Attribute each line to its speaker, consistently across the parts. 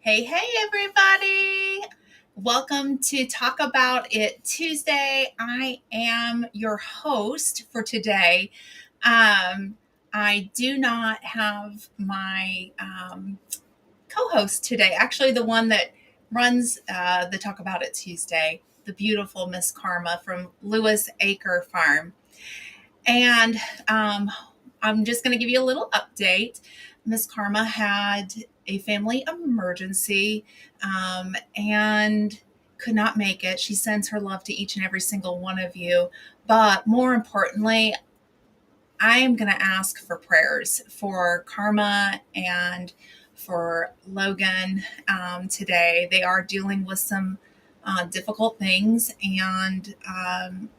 Speaker 1: Hey, everybody. Welcome to Talk About It Tuesday. I am your host for today. Um, I do not have my co host today, actually, the one that runs the Talk About It Tuesday, the beautiful Miss Karma from Lewis Acre Farm. And I'm just going to give you a little update. Miss Karma had a family emergency and could not make it. She sends her love to each and every single one of you. But more importantly, I am going to ask for prayers for Karma and for Logan today. They are dealing with some difficult things. And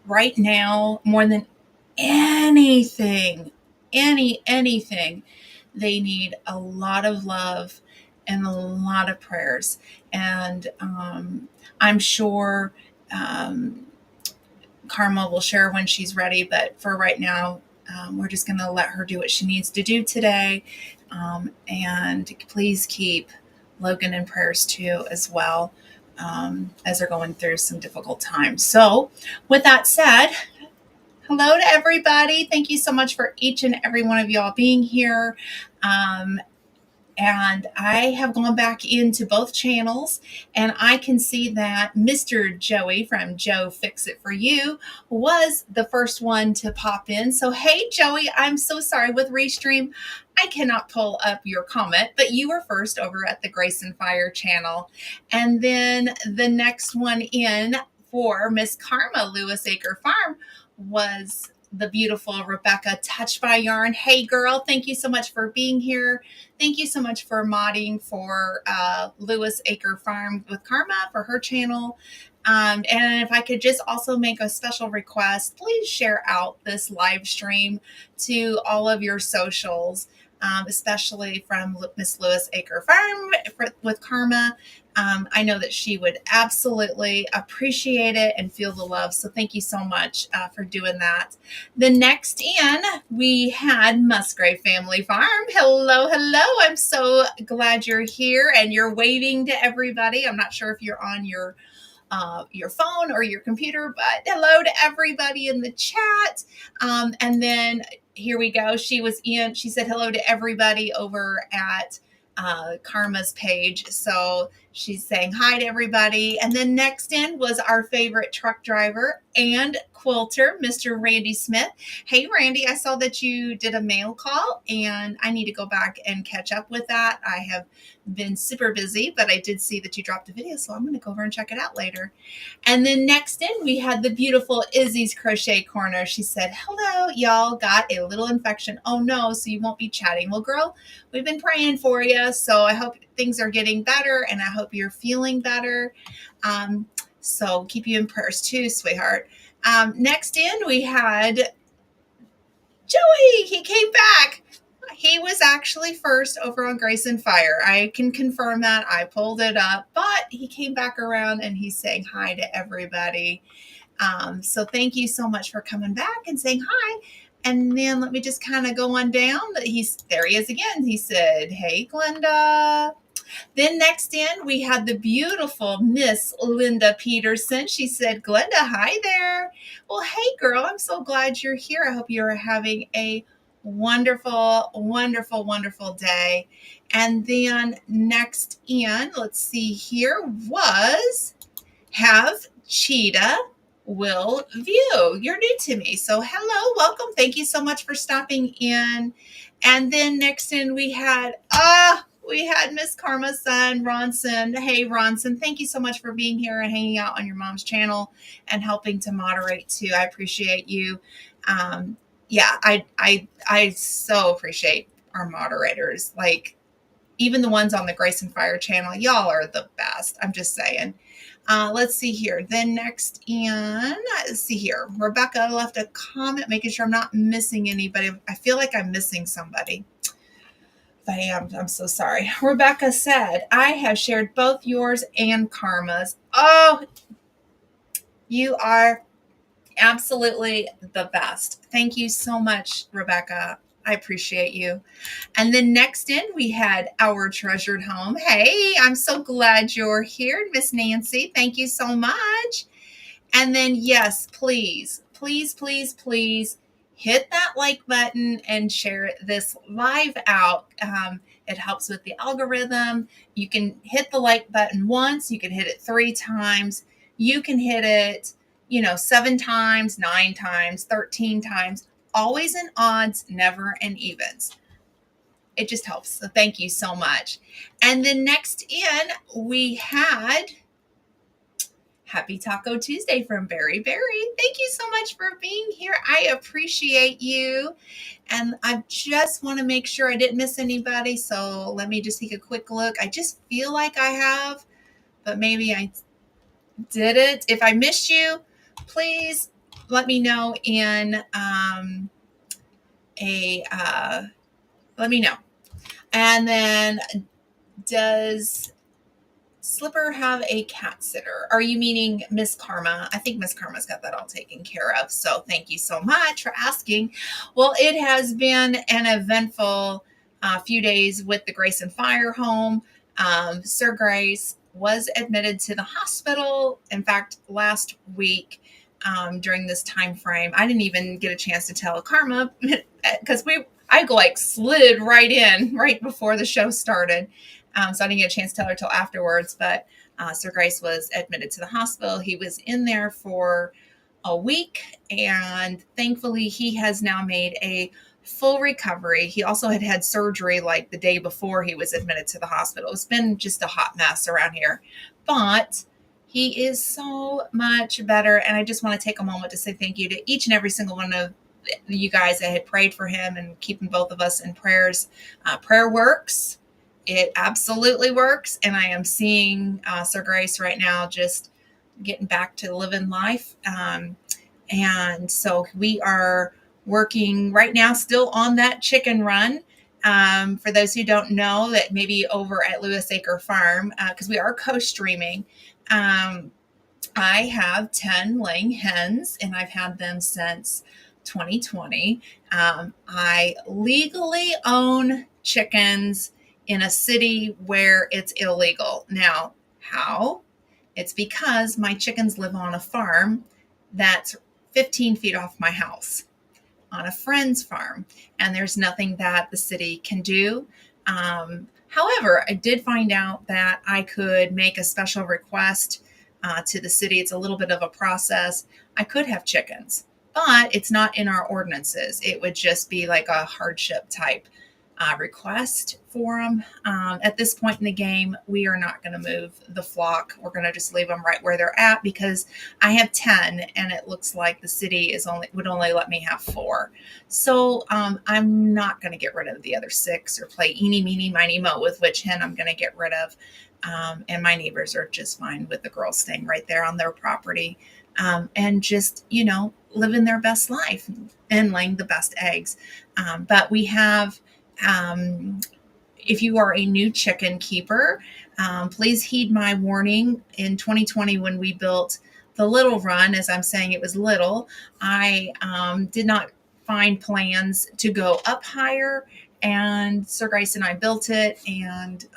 Speaker 1: right now, more than anything, anything, they need a lot of love and a lot of prayers. And I'm sure Karma will share when she's ready, but for right now, we're just going to let her do what she needs to do today. And please keep Logan in prayers too, as well, as they're going through some difficult times. So, with that said, hello to everybody. Thank you so much for each and every one of y'all being here. And I have gone back into both channels, and I can see that Mr. Joey from Joe Fix It For You was the first one to pop in. So, hey, Joey, I'm so sorry with Restream. I cannot pull up your comment, but you were first over at the Grace and Fire channel. And then the next one in for Miss Karma Lewis Acre Farm was the beautiful Rebecca Touched by Yarn. Hey, girl, thank you so much for being here. Thank you so much for modding for Lewis Acre Farm with Karma for her channel. And if I could just also make a special request, please share out this live stream to all of your socials, especially from Miss Lewis Acre Farm with Karma. I know that she would absolutely appreciate it and feel the love. So thank you so much for doing that. The next in, we had Musgrave Family Farm. Hello. I'm so glad you're here and you're waving to everybody. I'm not sure if you're on your phone or your computer, but hello to everybody in the chat. And then here we go. She said hello to everybody over at Karma's page. So she's saying hi to everybody. And then next in was our favorite truck driver and quilter, Mr. Randy Smith. Hey, Randy, I saw that you did a mail call and I need to go back and catch up with that. I have been super busy, but I did see that you dropped a video, so I'm going to go over and check it out later. And then next in, we had the beautiful Izzy's Crochet Corner. She said, hello, y'all got a little infection. Oh no, so you won't be chatting. Well, girl, we've been praying for you, so I hope things are getting better, and I hope you're feeling better. So keep you in prayers too, sweetheart. Next in, we had Joey. He came back. He was actually first over on Grace and Fire. I can confirm that. I pulled it up, but he came back around and he's saying hi to everybody. So thank you so much for coming back and saying hi. And then let me just kind of go on down. There he is again. He said, hey, Glenda. Then next in, we had the beautiful Miss Linda Peterson. She said, Glenda, hi there. Well, hey, girl, I'm so glad you're here. I hope you're having a wonderful day. And then next in, let's see here, was Have Cheetah Will View. You're new to me, so hello, welcome. Thank you so much for stopping in. And then next in, we had Miss Karma's son, Ronson. Hey, Ronson, thank you so much for being here and hanging out on your mom's channel and helping to moderate too. I appreciate you. Yeah, I so appreciate our moderators. Like, even the ones on the Grace and Fire channel, y'all are the best. I'm just saying. Let's see here. Then next in, let's see here. Rebecca left a comment, making sure I'm not missing anybody. I feel like I'm missing somebody. If I am, I'm so sorry. Rebecca said, I have shared both yours and Karma's. Oh, you are absolutely the best. Thank you so much, Rebecca. I appreciate you. And then next in, we had our treasured home. Hey, I'm so glad you're here, Miss Nancy. Thank you so much. And then, yes, please, please, please, please hit that like button and share this live out. It helps with the algorithm. You can hit the like button once, you can hit it 3 times, you can hit it, 7 times, 9 times, 13 times, always in odds, never in evens. It just helps. So thank you so much. And then next in, we had Happy Taco Tuesday from Berry Berry. Thank you so much for being here. I appreciate you. And I just want to make sure I didn't miss anybody. So let me just take a quick look. I just feel like I have, but maybe I didn't. If I missed you, please let me know in let me know. And then does Slipper have a cat sitter? Are you meaning Miss Karma? I think Miss Karma's got that all taken care of. So thank you so much for asking. Well, it has been an eventful few days with the Grace and Fire home. Sir Grace was admitted to the hospital. In fact, last week during this time frame, I didn't even get a chance to tell Karma because I slid right in right before the show started. So I didn't get a chance to tell her till afterwards, but Sir Grace was admitted to the hospital. He was in there for a week, and thankfully he has now made a full recovery. He also had surgery like the day before he was admitted to the hospital. It's been just a hot mess around here, but he is so much better. And I just want to take a moment to say thank you to each and every single one of you guys that had prayed for him and keeping both of us in prayers. Prayer works. It absolutely works. And I am seeing Sir Grace right now just getting back to living life. And so we are working right now still on that chicken run. For those who don't know, that maybe over at Lewis Acre Farm, because we are co-streaming, I have 10 laying hens, and I've had them since 2020. I legally own chickens in a city where it's illegal. Now, how? It's because my chickens live on a farm that's 15 feet off my house, on a friend's farm, and there's nothing that the city can do. However, I did find out that I could make a special request to the city. It's a little bit of a process. I could have chickens, but it's not in our ordinances. It would just be like a hardship type request for them. At this point in the game, we are not going to move the flock. We're going to just leave them right where they're at because I have 10 and it looks like the city would only let me have 4. So I'm not going to get rid of the other 6 or play eeny, meeny, miny, mo with which hen I'm going to get rid of. And my neighbors are just fine with the girls staying right there on their property and just, living their best life and laying the best eggs. But we have if you are a new chicken keeper, please heed my warning. In 2020, when we built the little run, as I'm saying, it was little, I did not find plans to go up higher, and Sir Grace and I built it, and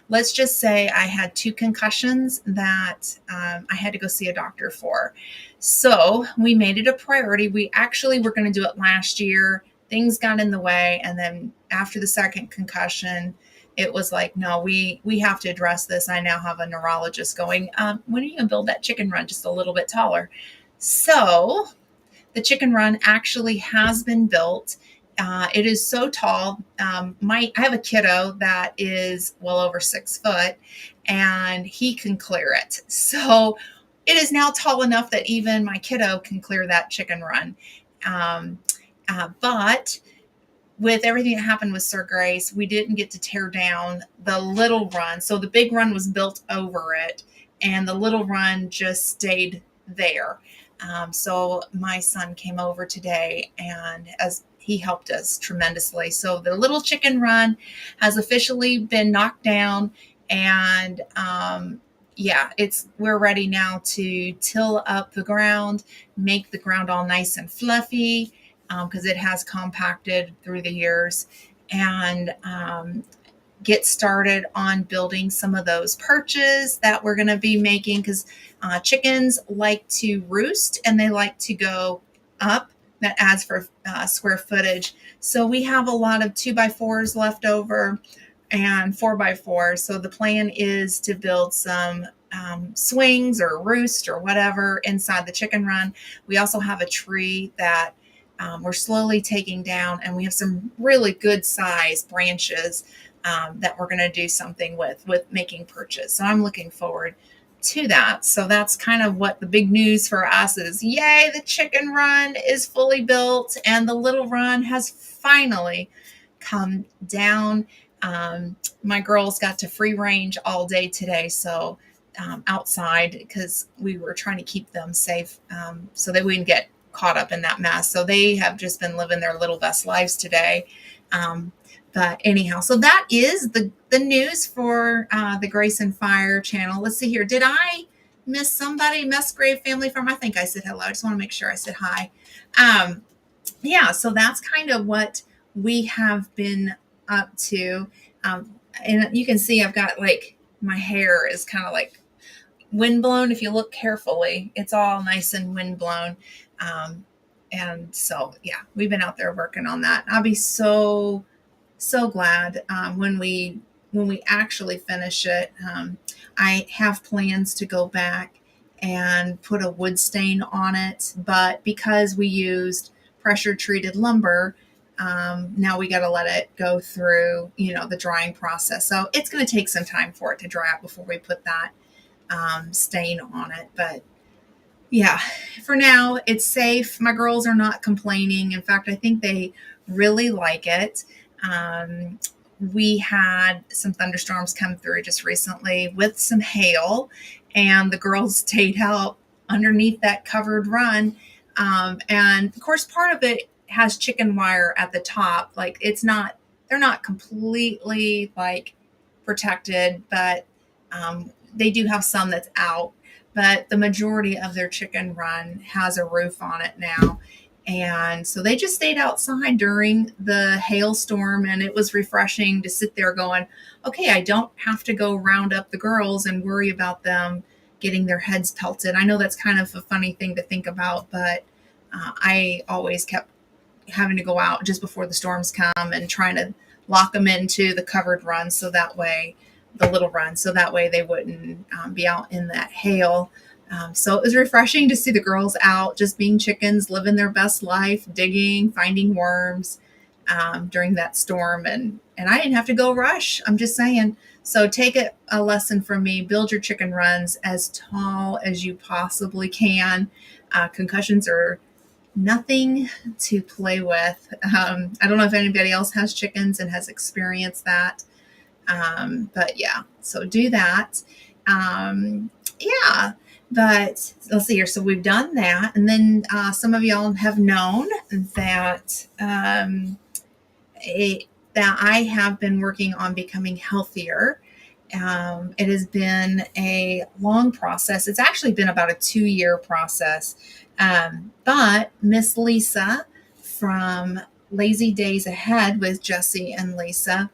Speaker 1: let's just say I had 2 concussions that I had to go see a doctor for. So we made it a priority. We actually were going to do it last year. Things got in the way. And then after the second concussion, it was like, no, we have to address this. I now have a neurologist going, when are you going to build that chicken run just a little bit taller? So the chicken run actually has been built. It is so tall. I have a kiddo that is well over 6 foot, and he can clear it. So it is now tall enough that even my kiddo can clear that chicken run. But with everything that happened with Sir Grace, we didn't get to tear down the little run. So the big run was built over it, and the little run just stayed there. So my son came over today, and as he helped us tremendously. So the little chicken run has officially been knocked down, and we're ready now to till up the ground, make the ground all nice and fluffy, because it has compacted through the years, and get started on building some of those perches that we're going to be making, because chickens like to roost and they like to go up. That adds for square footage. So we have a lot of 2x4s left over and 4x4s. So the plan is to build some swings or roost or whatever inside the chicken run. We also have a tree that we're slowly taking down, and we have some really good size branches that we're going to do something with making perches. So I'm looking forward to that. So that's kind of what the big news for us is. Yay, the chicken run is fully built and the little run has finally come down. My girls got to free range all day today, so outside, because we were trying to keep them safe, so they wouldn't get caught up in that mess. So they have just been living their little best lives today. But anyhow, so that is the news for the Grace and Fire channel. Let's see here. Did I miss somebody? Musgrave Family Farm. I think I said hello. I just want to make sure I said hi. Yeah, so that's kind of what we have been up to. And you can see I've got, like, my hair is kind of like windblown. If you look carefully, it's all nice and windblown. And so, yeah, we've been out there working on that. I'll be so glad when we actually finish it. I have plans to go back and put a wood stain on it, but because we used pressure treated lumber, now we got to let it go through, the drying process. So it's going to take some time for it to dry out before we put that stain on it. But yeah, for now it's safe. My girls are not complaining. In fact, I think they really like it. We had some thunderstorms come through just recently with some hail, and the girls stayed out underneath that covered run. And of course, part of it has chicken wire at the top. Like, they're not completely like protected, but they do have some that's out. But the majority of their chicken run has a roof on it now. And so they just stayed outside during the hailstorm, and it was refreshing to sit there going, okay, I don't have to go round up the girls and worry about them getting their heads pelted. I know that's kind of a funny thing to think about, but I always kept having to go out just before the storms come and trying to lock them into the covered run, so that way, the little run, so that way they wouldn't be out in that hail. So it was refreshing to see the girls out just being chickens, living their best life, digging, finding worms during that storm. And I didn't have to go rush. I'm just saying. So take a lesson from me. Build your chicken runs as tall as you possibly can. Concussions are nothing to play with. I don't know if anybody else has chickens and has experienced that. But yeah, so do that. Yeah. But let's see here. So we've done that. And then some of y'all have known that that I have been working on becoming healthier. It has been a long process. It's actually been about a 2-year process. But Miss Lisa from Lazy Days Ahead with Jesse and Lisa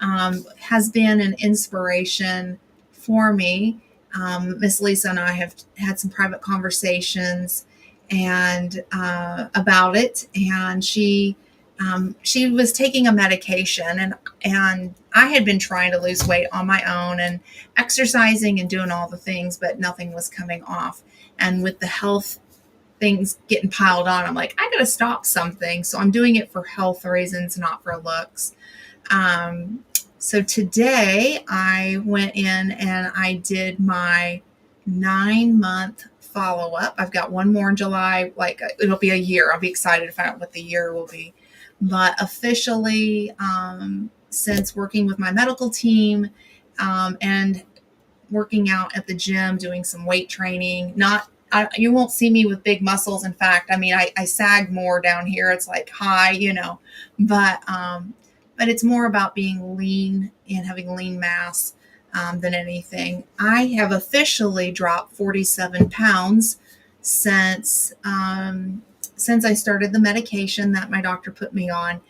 Speaker 1: has been an inspiration for me. Miss Lisa and I have had some private conversations and about it, and she was taking a medication, and I had been trying to lose weight on my own and exercising and doing all the things, but nothing was coming off. And with the health things getting piled on, I'm like, I got to stop something. So I'm doing it for health reasons, not for looks. So today I went in and I did my 9-month follow-up. I've got one more in July. Like, it'll be a year. I'll be excited to find out what the year will be. But officially, since working with my medical team and working out at the gym, doing some weight training, you won't see me with big muscles. In fact, I mean, I sag more down here. It's like high, but it's more about being lean and having lean mass than anything. I have officially dropped 47 pounds since since I started the medication that my doctor put me on.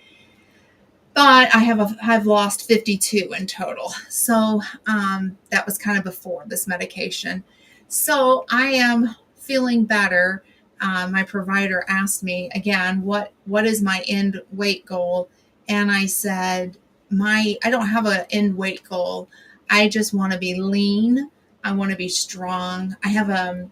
Speaker 1: But I've lost 52 in total. So that was kind of before this medication. So I am feeling better. My provider asked me again, what is my end weight goal? And I said, I don't have an end weight goal. I just want to be lean. I want to be strong. I have a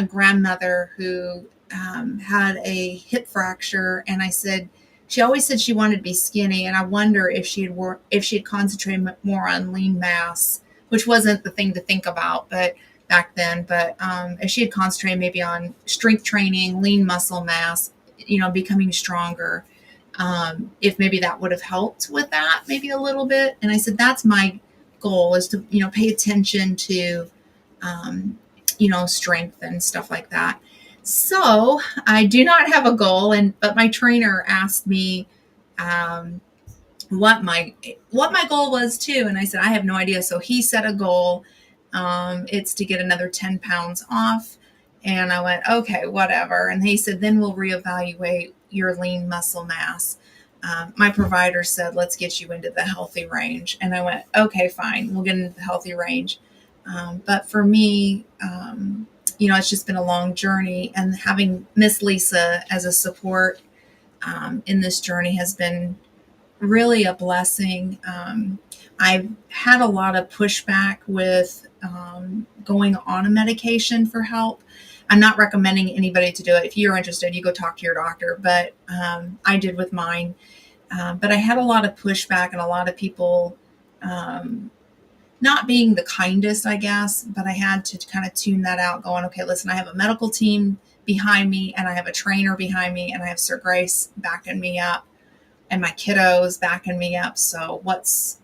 Speaker 1: grandmother who had a hip fracture, and I said, she always said she wanted to be skinny, and I wonder if she had concentrated more on lean mass, which wasn't the thing to think about, but back then. But if she had concentrated maybe on strength training, lean muscle mass, becoming stronger, if maybe that would have helped with that, maybe a little bit. And I said that's my goal, is to pay attention to strength and stuff like that. So I do not have a goal, but my trainer asked me what my goal was too, and I said I have no idea. So he set a goal. It's to get another 10 pounds off, and I went, okay, whatever. And he said, then we'll reevaluate your lean muscle mass. My provider said, let's get you into the healthy range, and I went, okay, fine, we'll get into the healthy range. But for me, it's just been a long journey, and having Miss Lisa as a support in this journey has been really a blessing. I've had a lot of pushback with going on a medication for help. I'm not recommending anybody to do it. If you're interested, you go talk to your doctor, but I did with mine. But I had a lot of pushback and a lot of people not being the kindest, I guess, but I had to kind of tune that out, going, okay, listen, I have a medical team behind me, and I have a trainer behind me, and I have Sir Grace backing me up, and my kiddos backing me up. So what's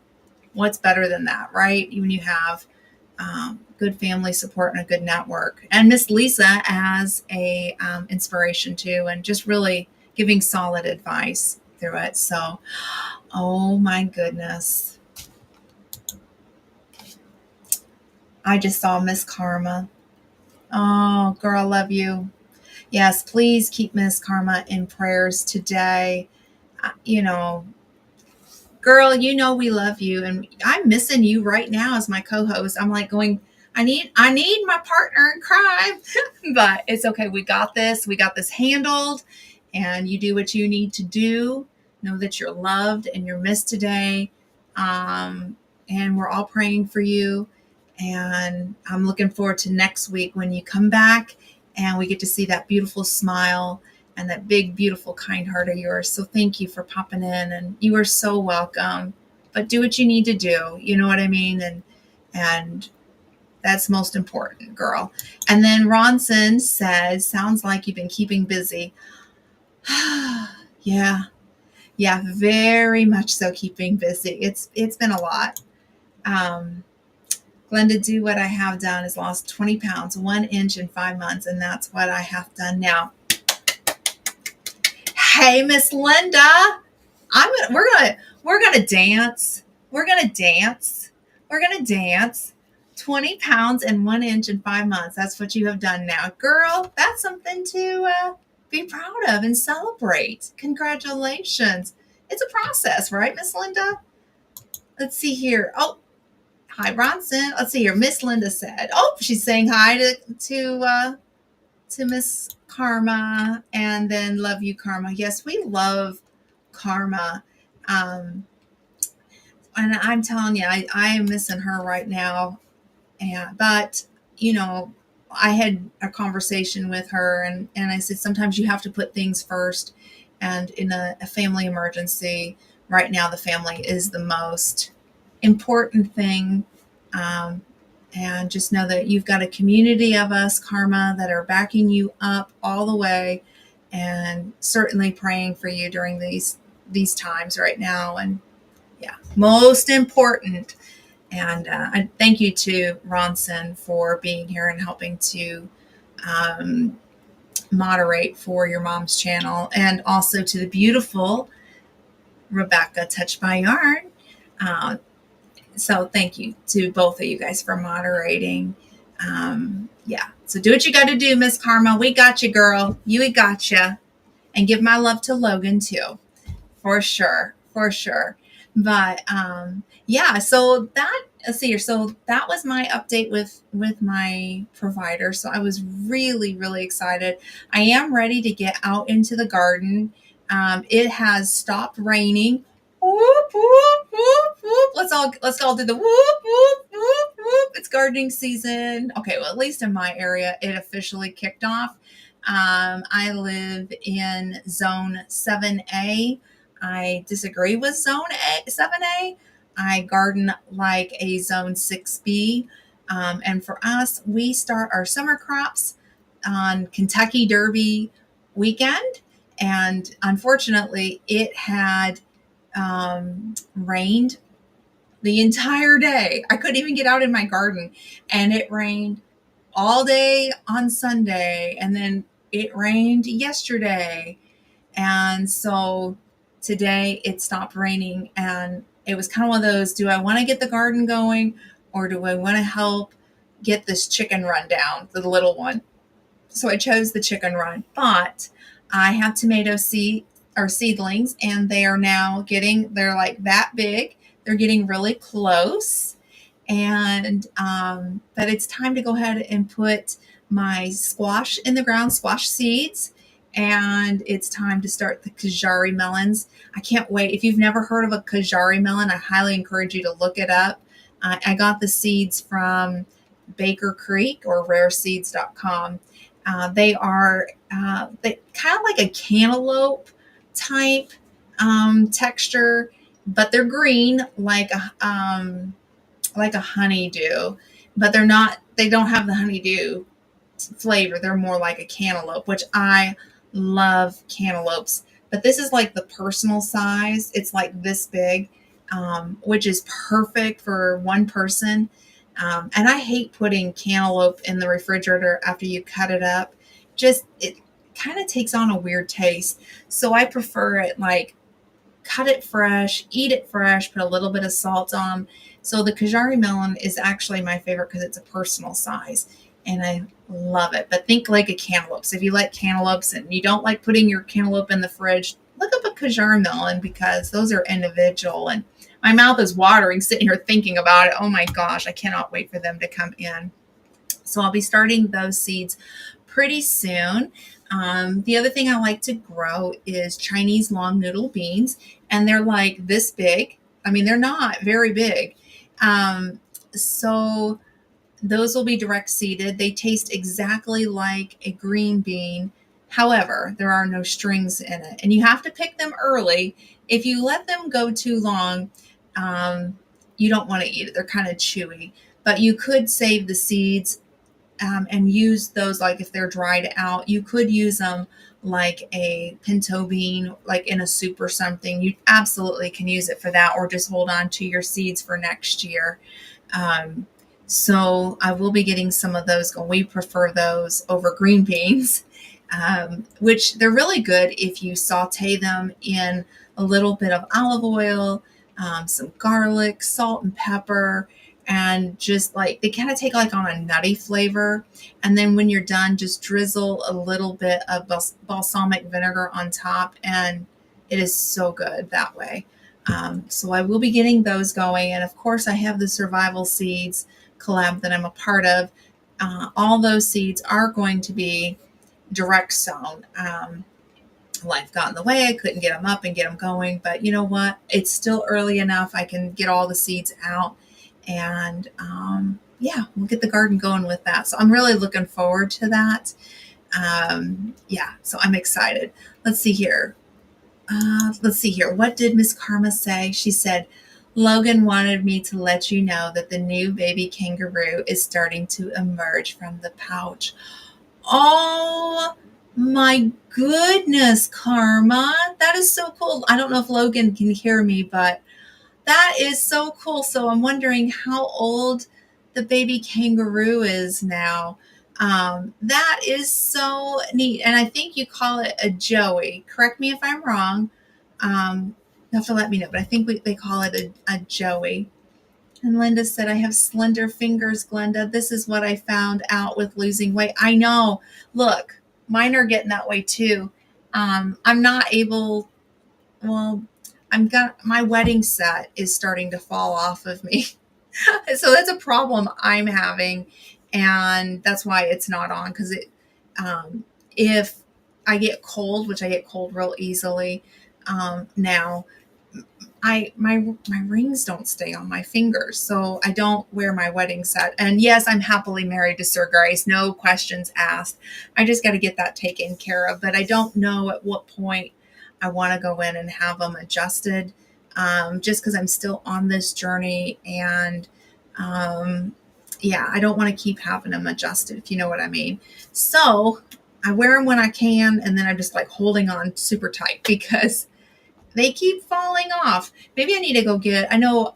Speaker 1: better than that, right? When you have good family support and a good network, and Miss Lisa as a inspiration too, and just really giving solid advice through it. So, oh my goodness. I just saw Miss Karma. Oh, girl, love you. Yes, please keep Miss Karma in prayers today. Girl, we love you, and I'm missing you right now as my co-host. I'm like going, I need my partner in crime, but it's okay. We got this. We got this handled, and you do what you need to do. Know that you're loved and you're missed today, and we're all praying for you. And I'm looking forward to next week when you come back and we get to see that beautiful smile and that big, beautiful, kind heart of yours. So thank you for popping in, and you are so welcome. But do what you need to do. You know what I mean? And that's most important, girl. And then Ronson said, sounds like you've been keeping busy. Yeah, very much so, keeping busy. It's been a lot. Glenda, do what I have done is lost 20 pounds, 1 inch in 5 months, and that's what I have done now. Hey, Miss Linda, we're gonna dance. We're gonna dance. 20 pounds and 1 inch in 5 months. That's what you have done now, girl. That's something to be proud of and celebrate. Congratulations. It's a process, right, Miss Linda? Let's see here. Oh. Hi, Bronson. Let's see here. Miss Linda said, oh, she's saying hi to Miss Karma, and then love you, Karma. Yes, we love Karma. And I'm telling you, I am missing her right now. But, I had a conversation with her, and I said, sometimes you have to put things first. And in a family emergency, right now, the family is the most important thing. And just know that you've got a community of us, Karma, that are backing you up all the way, and certainly praying for you during these times right now. And yeah, most important. And I thank you to Ronson for being here and helping to moderate for your mom's channel, and also to the beautiful Rebecca, Touched by Yarn. So thank you to both of you guys for moderating. So do what you got to do, Miss Karma. We got you, girl. We got you. And give my love to Logan too. For sure, for sure. But yeah, so that, let's see here. So that was my update with my provider. So I was really really excited. I am ready to get out into the garden. It has stopped raining. Whoop whoop whoop whoop. Let's all do the whoop whoop whoop whoop. It's gardening season. Okay, well at least in my area, it officially kicked off. I live in Zone 7A. I disagree with Zone 7A. I garden like a Zone 6B. And for us, we start our summer crops on Kentucky Derby weekend. And unfortunately, it had rained the entire day. I couldn't even get out in my garden. And it rained all day on Sunday. And then it rained yesterday. And so today it stopped raining, and it was kind of one of those, do I want to get the garden going, or do I want to help get this chicken run down, the little one? So I chose the chicken run, but I have tomato seed or seedlings, and they are now they're like that big. They're getting really close. And but it's time to go ahead and put my squash in the ground, squash seeds, and it's time to start the Kajari melons. I can't wait. If you've never heard of a Kajari melon, I highly encourage you to look it up. I got the seeds from Baker Creek or rareseeds.com. They are they kind of like a cantaloupe type texture, but they're green like a honeydew, but they don't have the honeydew flavor. They're more like a cantaloupe, which I love cantaloupes. But this is like the personal size. It's like this big, which is perfect for one person. And I hate putting cantaloupe in the refrigerator after you cut it up. Just, it kind of takes on a weird taste. So I prefer it like cut it fresh, eat it fresh, put a little bit of salt on. So the Kajari melon is actually my favorite because it's a personal size and I love it. But think like a cantaloupe. So if you like cantaloupes and you don't like putting your cantaloupe in the fridge, look up a Kajari melon because those are individual. And my mouth is watering sitting here thinking about it. Oh my gosh, I cannot wait for them to come in. So I'll be starting those seeds pretty soon. The other thing I like to grow is Chinese long noodle beans, and they're like this big. I mean, they're not very big. So those will be direct seeded. They taste exactly like a green bean. However, there are no strings in it, and you have to pick them early. If you let them go too long, you don't want to eat it. They're kind of chewy, but you could save the seeds and use those, like if they're dried out, you could use them like a pinto bean, like in a soup or something. You absolutely can use it for that, or just hold on to your seeds for next year. So I will be getting some of those. We prefer those over green beans, which they're really good if you saute them in a little bit of olive oil, some garlic, salt, and pepper. And just like they kind of take like on a nutty flavor. And then when you're done, just drizzle a little bit of balsamic vinegar on top. And it is so good that way. So I will be getting those going. And of course, I have the Survival Seeds collab that I'm a part of. All those seeds are going to be direct sown. Life got in the way. I couldn't get them up and get them going. But you know what? It's still early enough. I can get all the seeds out. And yeah, we'll get the garden going with that. So I'm really looking forward to that. Yeah, so I'm excited. Let's see here. What did Miss Karma say? She said, Logan wanted me to let you know that the new baby kangaroo is starting to emerge from the pouch. Oh my goodness, Karma. That is so cool. I don't know if Logan can hear me, but that is so cool. So I'm wondering how old the baby kangaroo is now. That is so neat. And I think you call it a joey. Correct me if I'm wrong. You have to let me know, but I think they call it a joey. And Linda said, I have slender fingers, Glenda. This is what I found out with losing weight. I know. Look, mine are getting that way too. I'm not able, well, my wedding set is starting to fall off of me. So that's a problem I'm having. And that's why it's not on. Because if I get cold, which I get cold real easily now, my rings don't stay on my fingers, so I don't wear my wedding set. And yes, I'm happily married to Sir Grace, no questions asked. I just got to get that taken care of, but I don't know at what point I want to go in and have them adjusted, just because I'm still on this journey. And um, yeah, I don't want to keep having them adjusted, if you know what I mean. So I wear them when I can, and then I'm just like holding on super tight because they keep falling off. Maybe I need to go I know,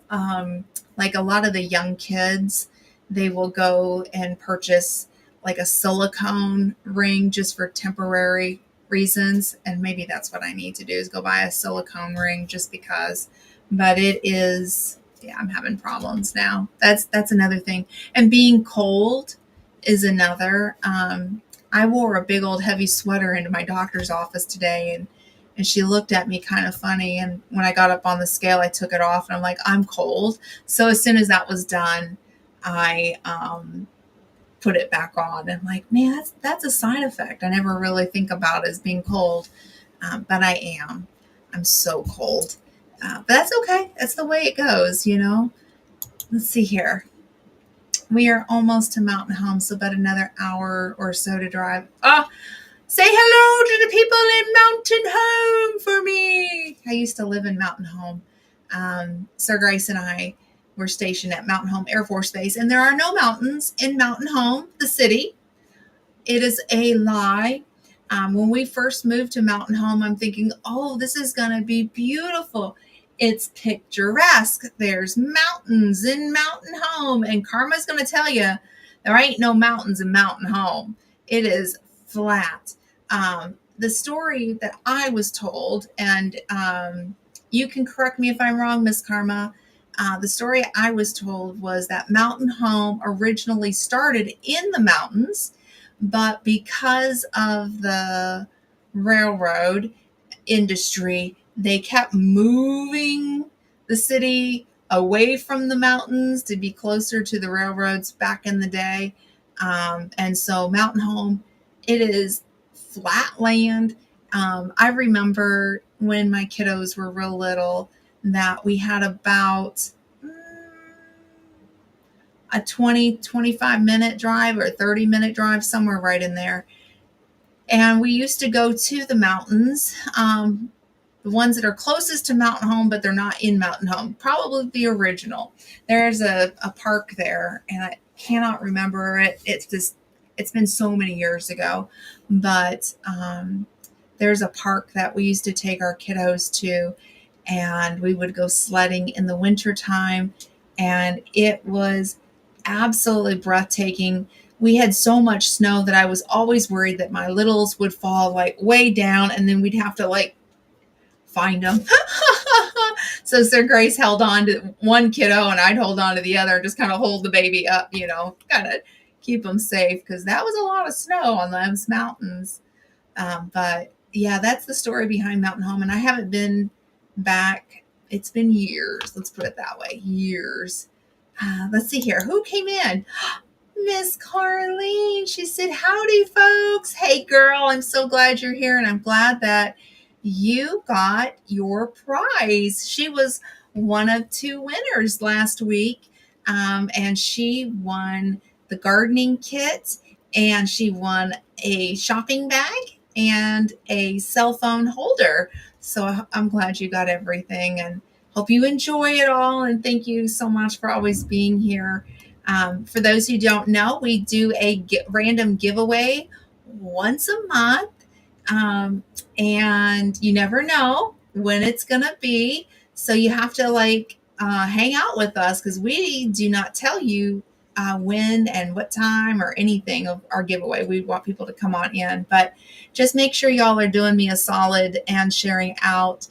Speaker 1: like a lot of the young kids, they will go and purchase like a silicone ring just for temporary reasons. And maybe that's what I need to do, is go buy a silicone ring just because. But it is, yeah, I'm having problems now. That's another thing. And being cold is another. I wore a big old heavy sweater into my doctor's office today, and she looked at me kind of funny. And when I got up on the scale, I took it off and I'm like, I'm cold. So as soon as that was done, I put it back on. And I'm like, man, that's a side effect I never really think about as being cold. But I am. I'm so cold. But that's okay. That's the way it goes, you know. Let's see here. We are almost to Mountain Home, so about another hour or so to drive. Say hello to the people in Mountain Home for me. I used to live in Mountain Home. Sir Grace and I were stationed at Mountain Home Air Force Base, and there are no mountains in Mountain Home, the city. It is a lie. When we first moved to Mountain Home, I'm thinking, oh, this is going to be beautiful. It's picturesque. There's mountains in Mountain Home. And Karma's going to tell you there ain't no mountains in Mountain Home. It is flat. The story that I was told, and you can correct me if I'm wrong, Miss Karma, the story I was told was that Mountain Home originally started in the mountains, but because of the railroad industry, they kept moving the city away from the mountains to be closer to the railroads back in the day. And so Mountain Home, it is flat land. I remember when my kiddos were real little that we had about a 25 minute drive or 30-minute drive, somewhere right in there. And we used to go to the mountains, the ones that are closest to Mountain Home, but they're not in Mountain Home. Probably the original. There's a park there, and I cannot remember it. It's been so many years ago, but there's a park that we used to take our kiddos to, and we would go sledding in the wintertime, and it was absolutely breathtaking. We had so much snow that I was always worried that my littles would fall like way down, and then we'd have to like find them. So Sir Grace held on to one kiddo and I'd hold on to the other and just kind of hold the baby up, you know, kind of keep them safe, because that was a lot of snow on those mountains. But yeah, that's the story behind Mountain Home. And I haven't been back. It's been years. Let's put it that way. Years. Let's see here. Who came in? Miss Carlene. She said, howdy, folks. Hey, girl, I'm so glad you're here. And I'm glad that you got your prize. She was one of 2 winners last week. And she won the gardening kit, and she won a shopping bag and a cell phone holder. So I'm glad you got everything, and hope you enjoy it all. And thank you so much for always being here. For those who don't know, we do a random giveaway once a month. And you never know when it's going to be. So you have to hang out with us, because we do not tell you when and what time or anything of our giveaway. We want people to come on in, but just make sure y'all are doing me a solid and sharing out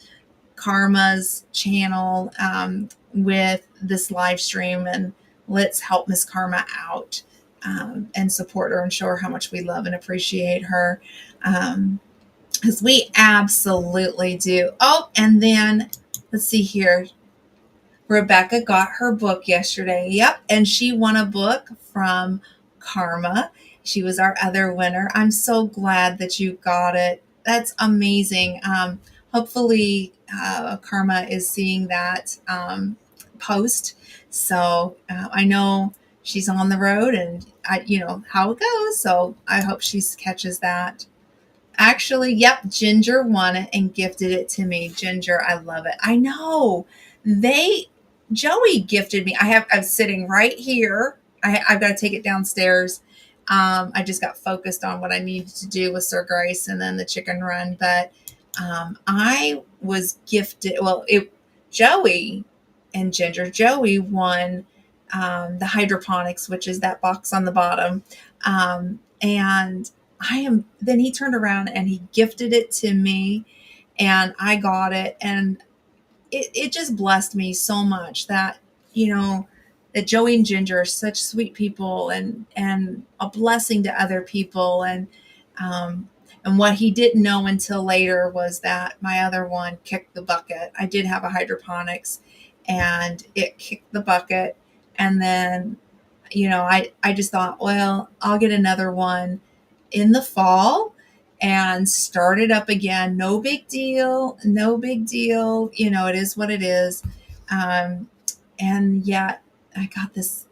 Speaker 1: Karma's channel with this live stream, and let's help Miss Karma out and support her and show her how much we love and appreciate her. because we absolutely do. Oh, and then let's see here. Rebecca got her book yesterday. Yep. And she won a book from Karma. She was our other winner. I'm so glad that you got it. That's amazing. Hopefully, Karma is seeing that post. So I know she's on the road and you know how it goes. So I hope she catches that. Actually, yep, Ginger won it and gifted it to me. Ginger, I love it. I know. They Joey gifted me. I'm sitting right here. I've got to take it downstairs. I just got focused on what I needed to do with Sir Grace and then the chicken run. But I was gifted. Well, it Joey and Ginger. Joey won the hydroponics, which is that box on the bottom, and then he turned around and he gifted it to me and I got it. And it just blessed me so much that, you know, that Joey and Ginger are such sweet people and a blessing to other people. Um, and what he didn't know until later was that my other one kicked the bucket. I did have a hydroponics and it kicked the bucket. And then, you know, I just thought, well, I'll get another one in the fall and start it up again. No big deal. No big deal. You know, it is what it is. Um, and yet I got this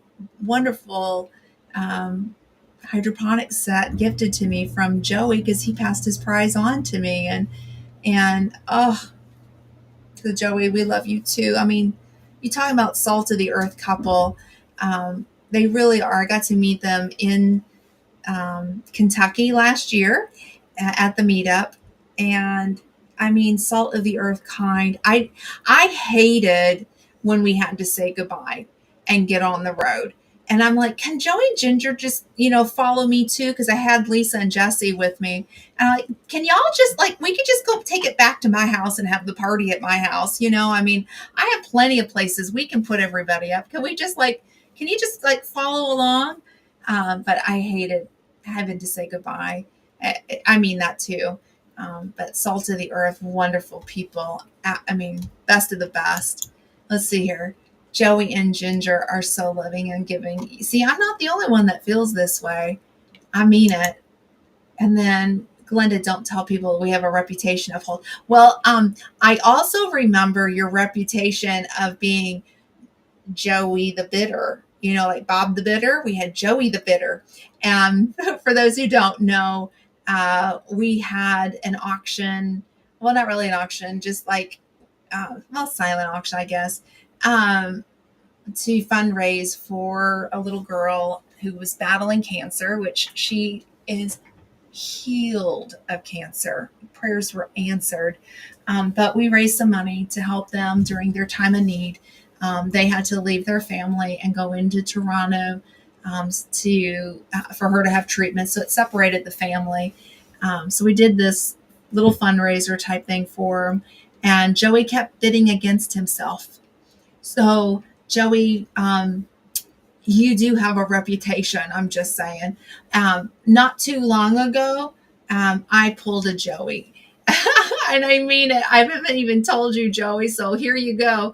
Speaker 1: wonderful hydroponic set gifted to me from Joey because he passed his prize on to me. And oh, to Joey, we love you too. I mean, you talk about salt of the earth couple. They really are. I got to meet them in Kentucky last year at the meetup, and I mean, salt of the earth kind. I hated when we had to say goodbye and get on the road. And I'm like, can Joey and Ginger just, you know, follow me too? Because I had Lisa and Jesse with me. And I'm like, can y'all just like, we could just go take it back to my house and have the party at my house. You know, I mean, I have plenty of places we can put everybody up. Can we just like, can you just like follow along? But I hated having to say goodbye. I mean that too. But salt of the earth, wonderful people. I mean, best of the best. Let's see here. Joey and Ginger are so loving and giving. See, I'm not the only one that feels this way. I mean it. And then Glenda, don't tell people we have a reputation of hold. Well, I also remember your reputation of being Joey the Bitter, you know, like Bob the Bitter. We had Joey the Bitter. And for those who don't know, we had an auction. Well, not really an auction, just like, well, silent auction, I guess, to fundraise for a little girl who was battling cancer, which she is healed of cancer. Prayers were answered. But we raised some money to help them during their time of need. They had to leave their family and go into Toronto for her to have treatment. So it separated the family. So we did this little fundraiser type thing for them. And Joey kept bidding against himself. So Joey, you do have a reputation. I'm just saying. Not too long ago, I pulled a Joey. And I mean it. I haven't even told you, Joey. So here you go.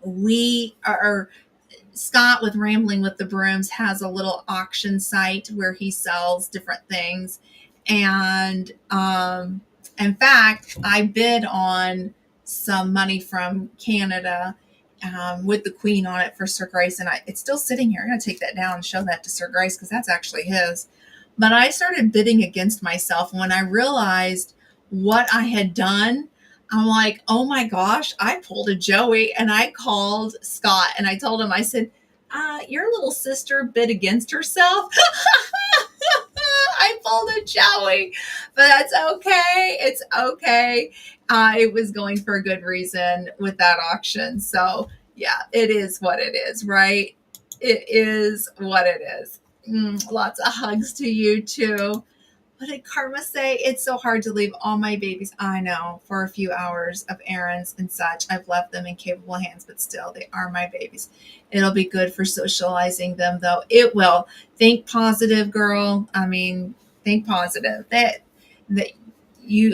Speaker 1: We are Scott with Rambling with the Brooms has a little auction site where he sells different things. And in fact, I bid on some money from Canada with the Queen on it for Sir Grace. And it's still sitting here. I'm going to take that down and show that to Sir Grace because that's actually his. But I started bidding against myself. When I realized what I had done, I'm like, oh my gosh, I pulled a Joey. And I called Scott and I told him, I said, your little sister bid against herself. I pulled a Joey, but that's okay. It's okay. It was going for a good reason with that auction. So yeah, it is what it is, right? It is what it is. Lots of hugs to you too. What did Karma say? It's so hard to leave all my babies. I know, for a few hours of errands and such. I've left them in capable hands, but still, they are my babies. It'll be good for socializing them, though. It will. Think positive, girl. I mean, think positive. that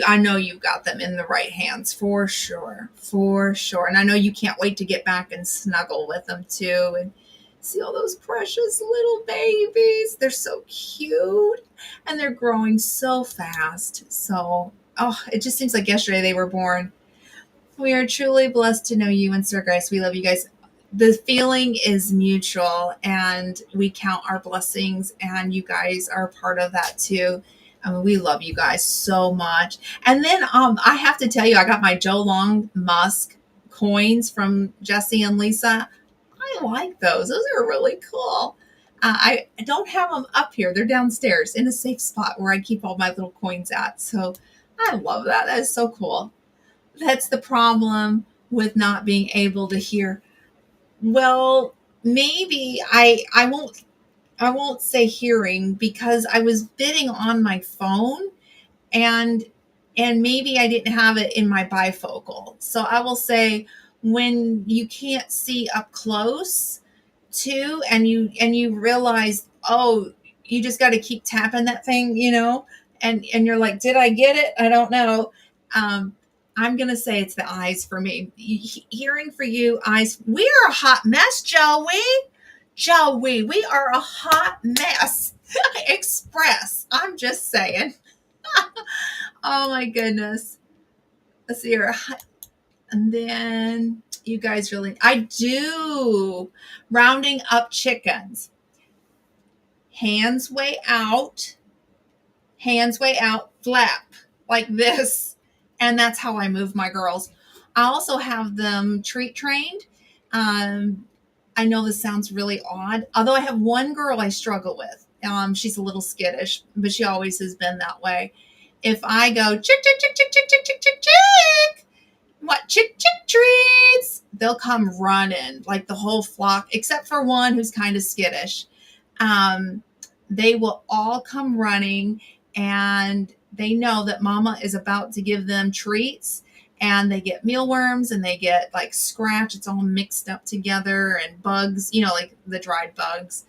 Speaker 1: I know you've got them in the right hands for sure, for sure. And I know you can't wait to get back and snuggle with them too, and see all those precious little babies. They're so cute, and they're growing so fast. So, oh, it just seems like yesterday they were born. We are truly blessed to know you and Sir Grace. We love you guys. The feeling is mutual, and we count our blessings, and you guys are part of that too. I mean, we love you guys so much. And then I have to tell you, I got my Joe Long Musk coins from Jesse and Lisa. I like those. Those are really cool. I don't have them up here. They're downstairs in a safe spot where I keep all my little coins at. So I love that. That is so cool. That's the problem with not being able to hear. Well, maybe I won't say hearing, because I was bidding on my phone, and maybe I didn't have it in my bifocal. So I will say, when you can't see up close too, and you realize, oh, you just got to keep tapping that thing, and you're like, did I get it? I don't know. I'm gonna say it's the eyes for me. Hearing for you, eyes. We are a hot mess, Joey. Joey, we are a hot mess. Express. I'm just saying. Oh my goodness. Let's see here. And then you guys really, I do rounding up chickens. Hands way out, flap like this. And that's how I move my girls. I also have them treat trained. I know this sounds really odd, although I have one girl I struggle with. She's a little skittish, but she always has been that way. If I go chick, chick, chick, chick, chick, chick, chick, chick, chick, what chick, chick treats, they'll come running, like the whole flock, except for one who's kind of skittish. They will all come running, and they know that mama is about to give them treats, and they get mealworms, and they get like scratch. It's all mixed up together, and bugs, like the dried bugs.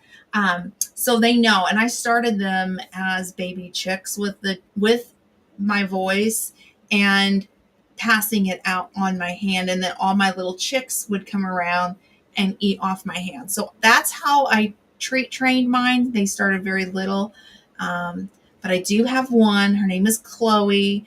Speaker 1: So they know. And I started them as baby chicks with my voice and passing it out on my hand, and then all my little chicks would come around and eat off my hand. So that's how I treat trained mine. They started very little. But I do have one. Her name is Chloe.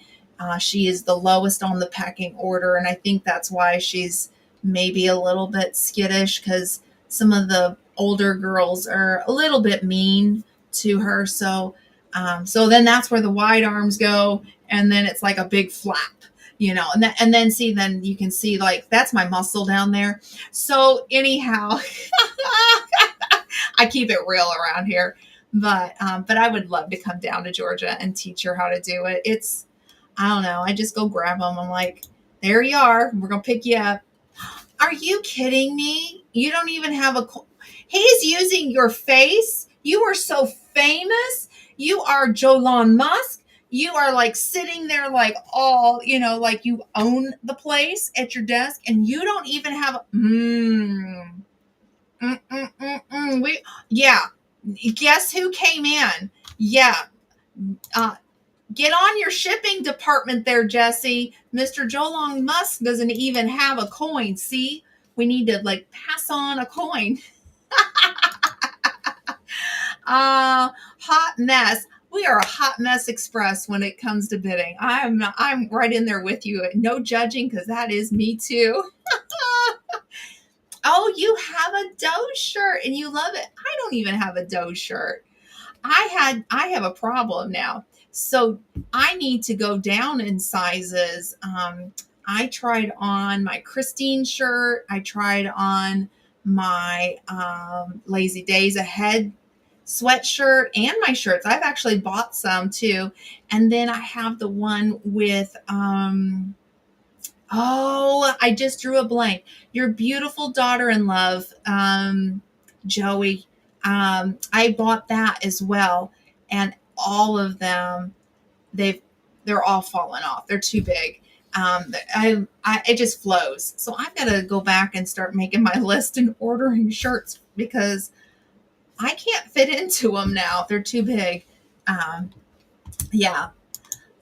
Speaker 1: She is the lowest on the pecking order, and I think that's why she's maybe a little bit skittish, because some of the older girls are a little bit mean to her. So then that's where the wide arms go, and then it's like a big flap, and then you can see, like, that's my muscle down there. So anyhow, I keep it real around here. But I would love to come down to Georgia and teach her how to do it. I don't know. I just go grab them. I'm like, there you are. We're going to pick you up. Are you kidding me? You don't even have he's using your face. You are so famous. You are Elon Musk. You are like sitting there like all, like you own the place at your desk, and you don't even have Guess who came in? Yeah. Get on your shipping department there, Jesse. Mr. Elon Musk doesn't even have a coin. See, we need to like pass on a coin. Hot mess. We are a hot mess express when it comes to bidding. I'm right in there with you. No judging, because that is me too. Oh, you have a Doe shirt and you love it. I don't even have a Doe shirt. I have a problem now. So I need to go down in sizes. I tried on my Christine shirt. I tried on my Lazy Days Ahead sweatshirt and my shirts. I've actually bought some too. And then I have the one with, I just drew a blank. Your beautiful daughter-in-love, Joey. I bought that as well. And all of them, they're all falling off. They're too big. It just flows. So I've got to go back and start making my list and ordering shirts, because I can't fit into them now. They're too big. Yeah.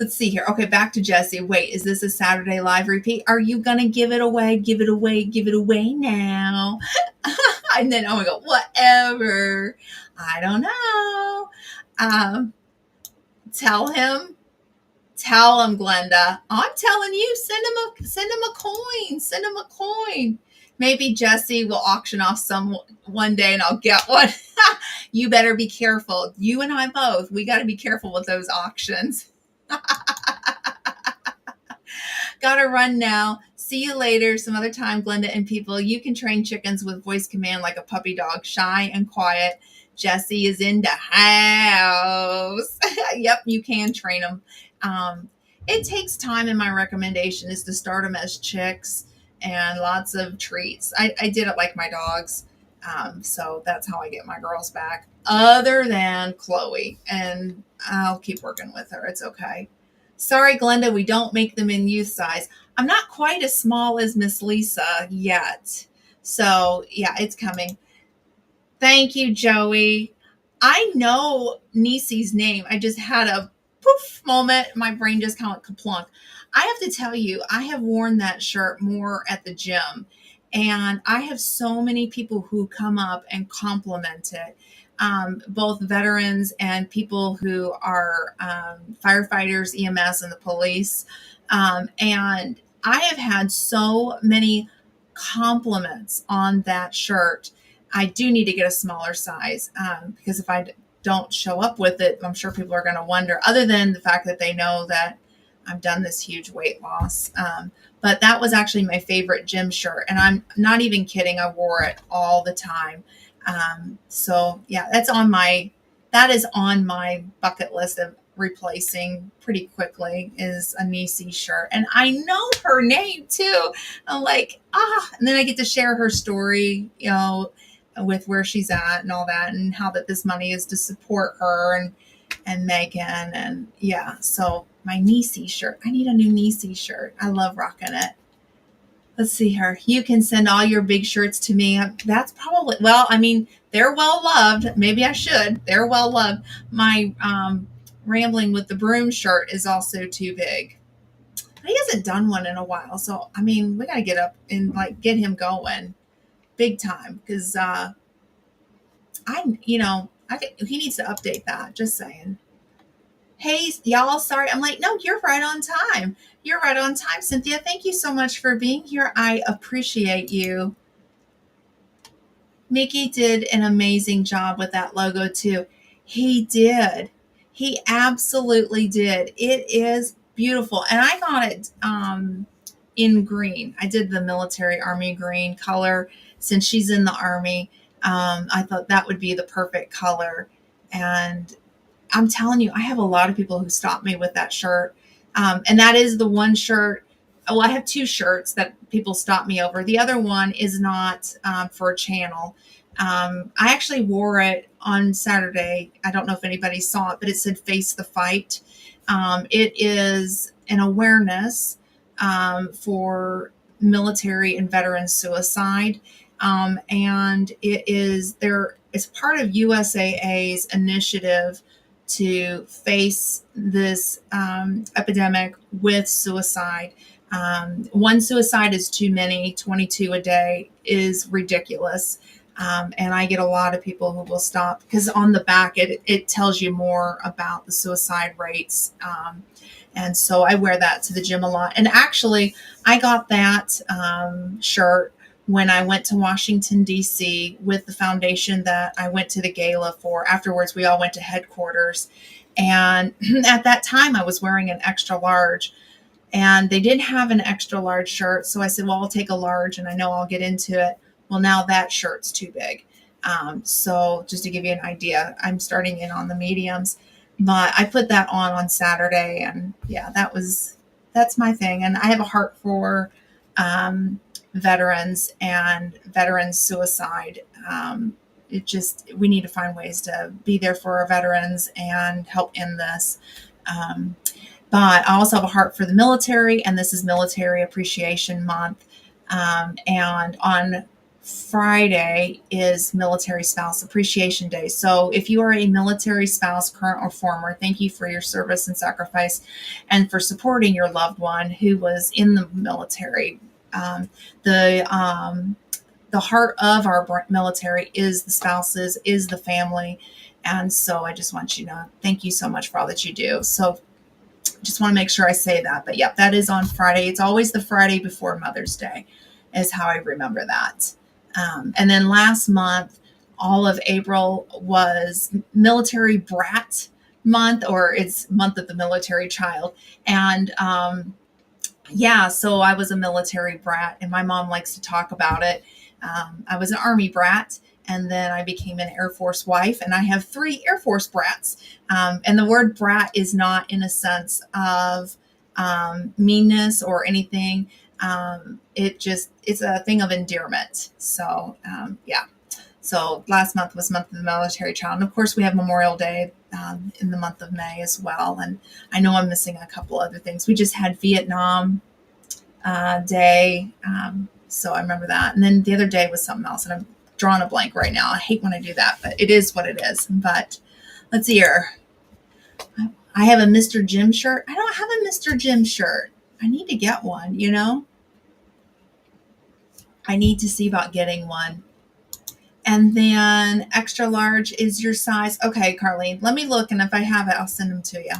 Speaker 1: Let's see here. Okay, back to Jesse. Wait, is this a Saturday live repeat? Are you gonna give it away? Give it away, give it away now. And then oh my god, whatever. I don't know. Um, tell him. Tell him, Glenda. I'm telling you, send him a coin. Send him a coin. Maybe Jesse will auction off some one day and I'll get one. You better be careful. You and I both. We got to be careful with those auctions. Gotta run now. See you later. Some other time, Glenda and people. You can train chickens with voice command like a puppy dog, shy and quiet. Jesse is in the house. Yep, you can train them. It takes time, and my recommendation is to start them as chicks and lots of treats. I did it like my dogs. So that's how I get my girls back, other than Chloe. And I'll keep working with her. It's okay. Sorry, Glenda, we don't make them in youth size. I'm not quite as small as Miss Lisa yet. So, yeah, it's coming. Thank you, Joey. I know Nisi's name. I just had a poof moment. My brain just kind of kaplunk. I have to tell you, I have worn that shirt more at the gym. And I have so many people who come up and compliment it. Both veterans and people who are firefighters, EMS, and the police. And I have had so many compliments on that shirt. I do need to get a smaller size because if I don't show up with it, I'm sure people are going to wonder, other than the fact that they know that I've done this huge weight loss. But that was actually my favorite gym shirt. And I'm not even kidding. I wore it all the time. So yeah, that is on my bucket list of replacing pretty quickly is a Nisi shirt. And I know her name too. I'm like, and then I get to share her story, with where she's at and all that, and how that this money is to support her and Megan. And yeah, so my Nisi shirt, I need a new Nisi shirt. I love rocking it. Let's see her. You can send all your big shirts to me. That's probably, well, I mean, they're well loved. Maybe I should. They're well loved. My Rambling with the Broom shirt is also too big. But he hasn't done one in a while. So, I mean, we got to get up and get him going big time. Because he needs to update that. Just saying. Hey, y'all, sorry. I'm like, no, you're right on time. You're right on time, Cynthia. Thank you so much for being here. I appreciate you. Mickey did an amazing job with that logo, too. He did. He absolutely did. It is beautiful. And I got it in green. I did the military army green color since she's in the army. I thought that would be the perfect color. And I'm telling you, I have a lot of people who stop me with that shirt. And that is the one shirt. Well, I have two shirts that people stop me over. The other one is not for a channel. I actually wore it on Saturday. I don't know if anybody saw it, but it said Face the Fight. It is an awareness for military and veteran suicide. And it's part of USAA's initiative to face this epidemic with suicide. One suicide is too many. 22 a day is ridiculous. And I get a lot of people who will stop because on the back, it tells you more about the suicide rates. And so I wear that to the gym a lot. And actually, I got that shirt when I went to Washington, D.C. with the foundation that I went to the gala for. Afterwards, we all went to headquarters. And at that time, I was wearing an extra large. And they didn't have an extra large shirt. So I said, well, I'll take a large and I know I'll get into it. Well, now that shirt's too big. So just to give you an idea, I'm starting in on the mediums. But I put that on Saturday. And yeah, that's my thing. And I have a heart for veterans and veterans suicide. We need to find ways to be there for our veterans and help end this. But I also have a heart for the military, and this is Military Appreciation Month. And on Friday is Military Spouse Appreciation Day. So if you are a military spouse, current or former, thank you for your service and sacrifice and for supporting your loved one who was in the military. Um, the the heart of our military is the spouses, is the family. And so I just want you to know, thank you so much for all that you do. So just want to make sure I say that. But yep, that is on Friday. It's always the Friday before Mother's Day, is how I remember that. And then last month, all of April was Military Brat Month, or it's Month of the Military Child. And yeah, so I was a military brat, and my mom likes to talk about it. I was an Army brat, and then I became an Air Force wife, and I have 3 Air Force brats. And the word brat is not in a sense of meanness or anything. It's a thing of endearment. So, yeah. So last month was Month of the Military Child. And of course, we have Memorial Day in the month of May as well. And I know I'm missing a couple other things. We just had Vietnam Day. So I remember that. And then the other day was something else. And I'm drawing a blank right now. I hate when I do that, but it is what it is. But let's see here. I have a Mr. Jim shirt. I don't have a Mr. Jim shirt. I need to get one, you know? I need to see about getting one. And then extra large is your size. Okay, Carlene, let me look, and if I have it, I'll send them to you.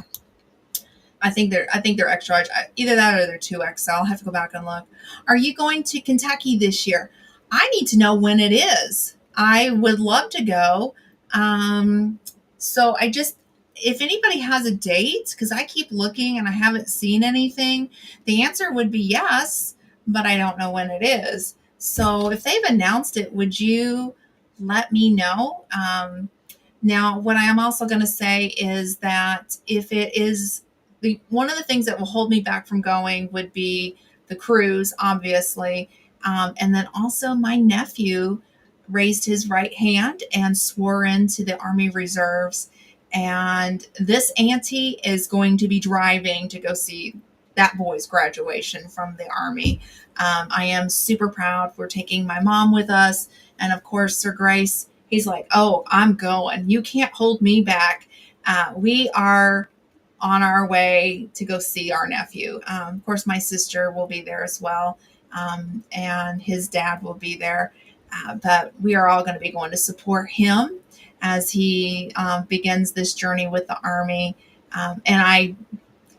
Speaker 1: I think they're extra large. Either that or they're 2XL. I'll have to go back and look. Are you going to Kentucky this year? I need to know when it is. I would love to go. So if anybody has a date, because I keep looking and I haven't seen anything, the answer would be yes, but I don't know when it is. So if they've announced it, would you let me know? Now, what I am also going to say is that if it is one of the things that will hold me back from going would be the cruise, obviously. And then also my nephew raised his right hand and swore into the Army Reserves. And this auntie is going to be driving to go see that boy's graduation from the Army. I am super proud. We're taking my mom with us. And of course, Sir Grace, he's like, oh, I'm going. You can't hold me back. We are on our way to go see our nephew. Of course, my sister will be there as well. And his dad will be there. But we are all going to be going to support him as he begins this journey with the Army. And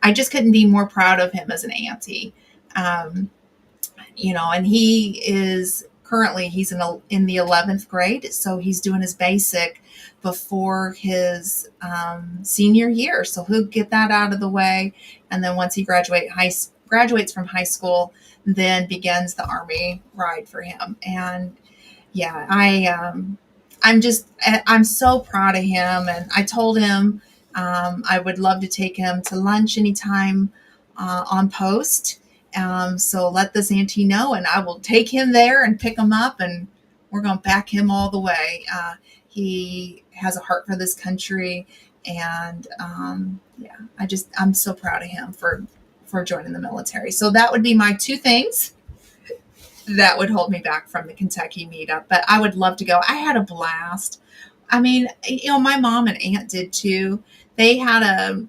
Speaker 1: I just couldn't be more proud of him as an auntie. And he is currently, he's in the 11th grade. So he's doing his basic before his senior year. So he'll get that out of the way. And then once he graduates from high school, then begins the Army ride for him. And yeah, I'm so proud of him. And I told him I would love to take him to lunch anytime on post. So let this auntie know, and I will take him there and pick him up, and we're going to back him all the way. He has a heart for this country, and yeah, I'm so proud of him for joining the military. So that would be my 2 things that would hold me back from the Kentucky meetup, but I would love to go. I had a blast. I mean, my mom and aunt did too. They had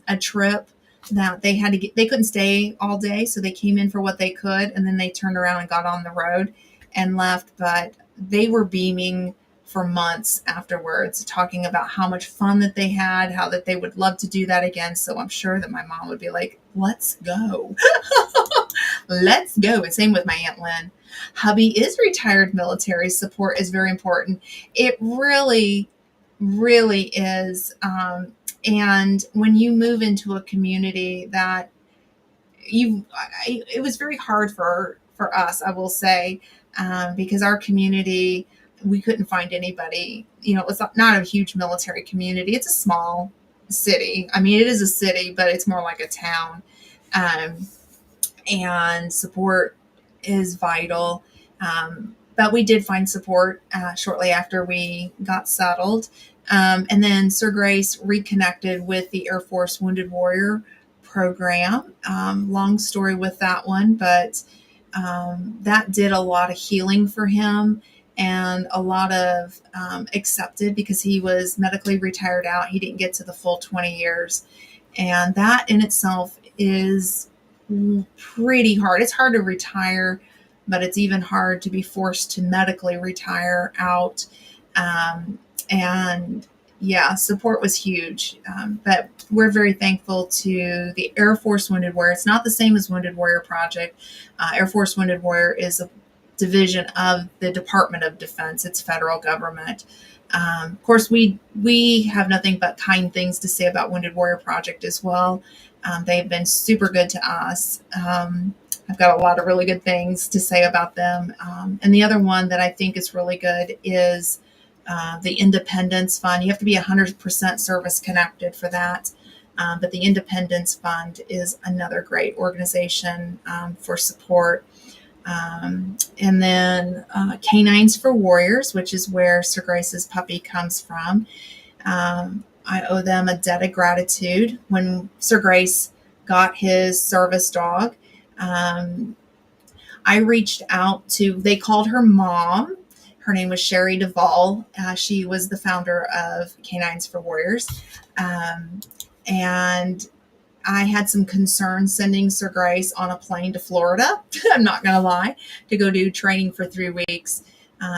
Speaker 1: a trip that they had to get. They couldn't stay all day, so they came in for what they could, and then they turned around and got on the road and left. But they were beaming for months afterwards, talking about how much fun that they had, how that they would love to do that again. So I'm sure that my mom would be like, let's go. Let's go. And same with my Aunt Lynn. Hubby is retired military. Support is very important. It really, really is. And when you move into a community that it was very hard for us, I will say, because our community, we couldn't find anybody. It was not a huge military community. It's a small city. I mean, it is a city, but it's more like a town. And support is vital. But we did find support shortly after we got settled. And then Sir Grace reconnected with the Air Force Wounded Warrior program. Long story with that one, but that did a lot of healing for him. and a lot of accepted because he was medically retired out. He didn't get to the full 20 years. And that in itself is pretty hard. It's hard to retire, but it's even hard to be forced to medically retire out. And yeah, support was huge. But we're very thankful to the Air Force Wounded Warrior. It's not the same as Wounded Warrior Project. Air Force Wounded Warrior is a division of the Department of Defense. It's federal government. Of course, we have nothing but kind things to say about Wounded Warrior Project as well. They've been super good to us. I've got a lot of really good things to say about them. And the other one that I think is really good is the Independence Fund. You have to be 100% service connected for that. But the Independence Fund is another great organization for support. And then Canines for Warriors, which is where Sir Grace's puppy comes from. I owe them a debt of gratitude. When Sir Grace got his service dog, I reached out to, they called her mom. Her name was Sherry Duvall. She was the founder of Canines for Warriors. And I had some concerns sending Sir Grace on a plane to Florida. I'm not going to lie, to go do training for 3 weeks.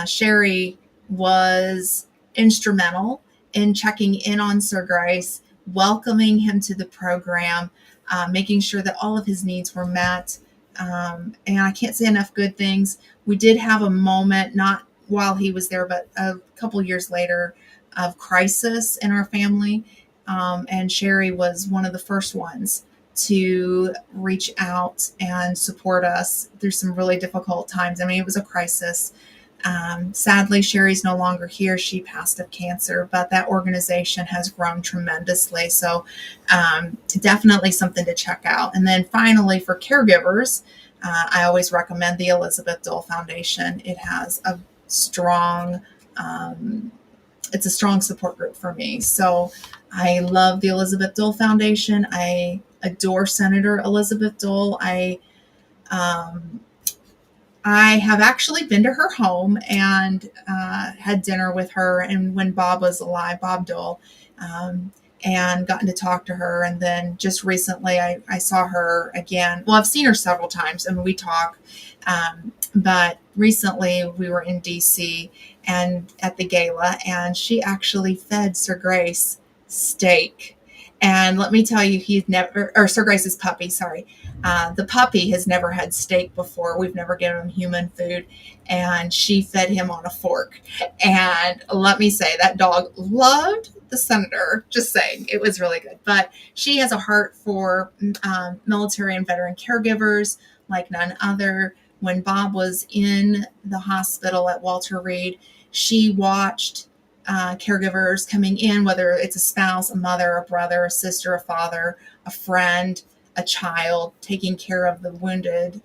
Speaker 1: Sherry was instrumental in checking in on Sir Grace, welcoming him to the program, making sure that all of his needs were met. And I can't say enough good things. We did have a moment, not while he was there, but a couple years later, of crisis in our family. And Sherry was one of the first ones to reach out and support us through some really difficult times. I mean, it was a crisis. Sadly, Sherry's no longer here. She passed of cancer, but that organization has grown tremendously. So definitely something to check out. And then finally, for caregivers, I always recommend the Elizabeth Dole Foundation. It has a strong, it's a strong support group for me. So I love the Elizabeth Dole Foundation. I adore Senator Elizabeth Dole. I have actually been to her home and had dinner with her, and when Bob was alive, Bob Dole, and gotten to talk to her. And then just recently I saw her again. Well, I've seen her several times and we talk. But recently we were in DC and at the gala, and she actually fed Sir Grace steak. And let me tell you, he's never, or Sir Grace's puppy, sorry. The puppy has never had steak before. We've never given him human food. And she fed him on a fork. And let me say, that dog loved the senator. Just saying, it was really good. But she has a heart for military and veteran caregivers like none other. When Bob was in the hospital at Walter Reed, she watched caregivers coming in, whether it's a spouse, a mother, a brother, a sister, a father, a friend, a child, taking care of the wounded.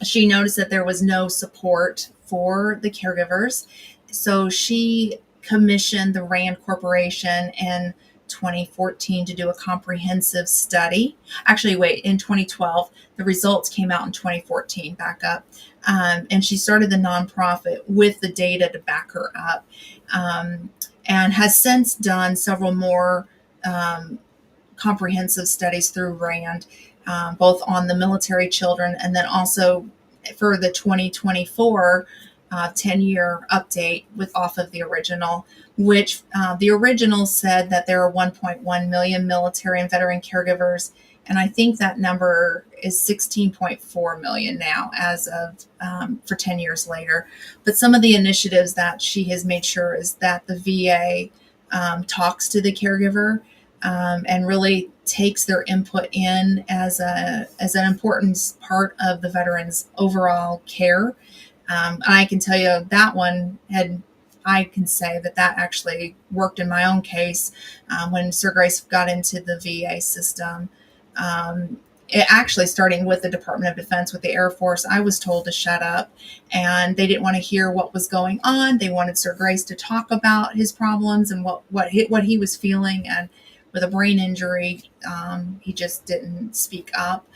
Speaker 1: She noticed that there was no support for the caregivers. So she commissioned the RAND Corporation in 2014 to do a comprehensive study. Actually, wait, in 2012, the results came out in 2014, back up. And she started the nonprofit with the data to back her up, and has since done several more comprehensive studies through RAND, both on the military children and then also for the 2024 10-year update with off of the original, which the original said that there are 1.1 million military and veteran caregivers. And I think that number is 16.4 million now as of for 10 years later. But some of the initiatives that she has made sure is that the VA talks to the caregiver and really takes their input in as an important part of the veteran's overall care. And I can tell you that one I can say that actually worked in my own case when Sir Grace got into the VA system. It actually starting with the Department of Defense, with the Air Force, I was told to shut up, and they didn't want to hear what was going on. They wanted Sir Grace to talk about his problems and what he was feeling. And with a brain injury, he just didn't speak up.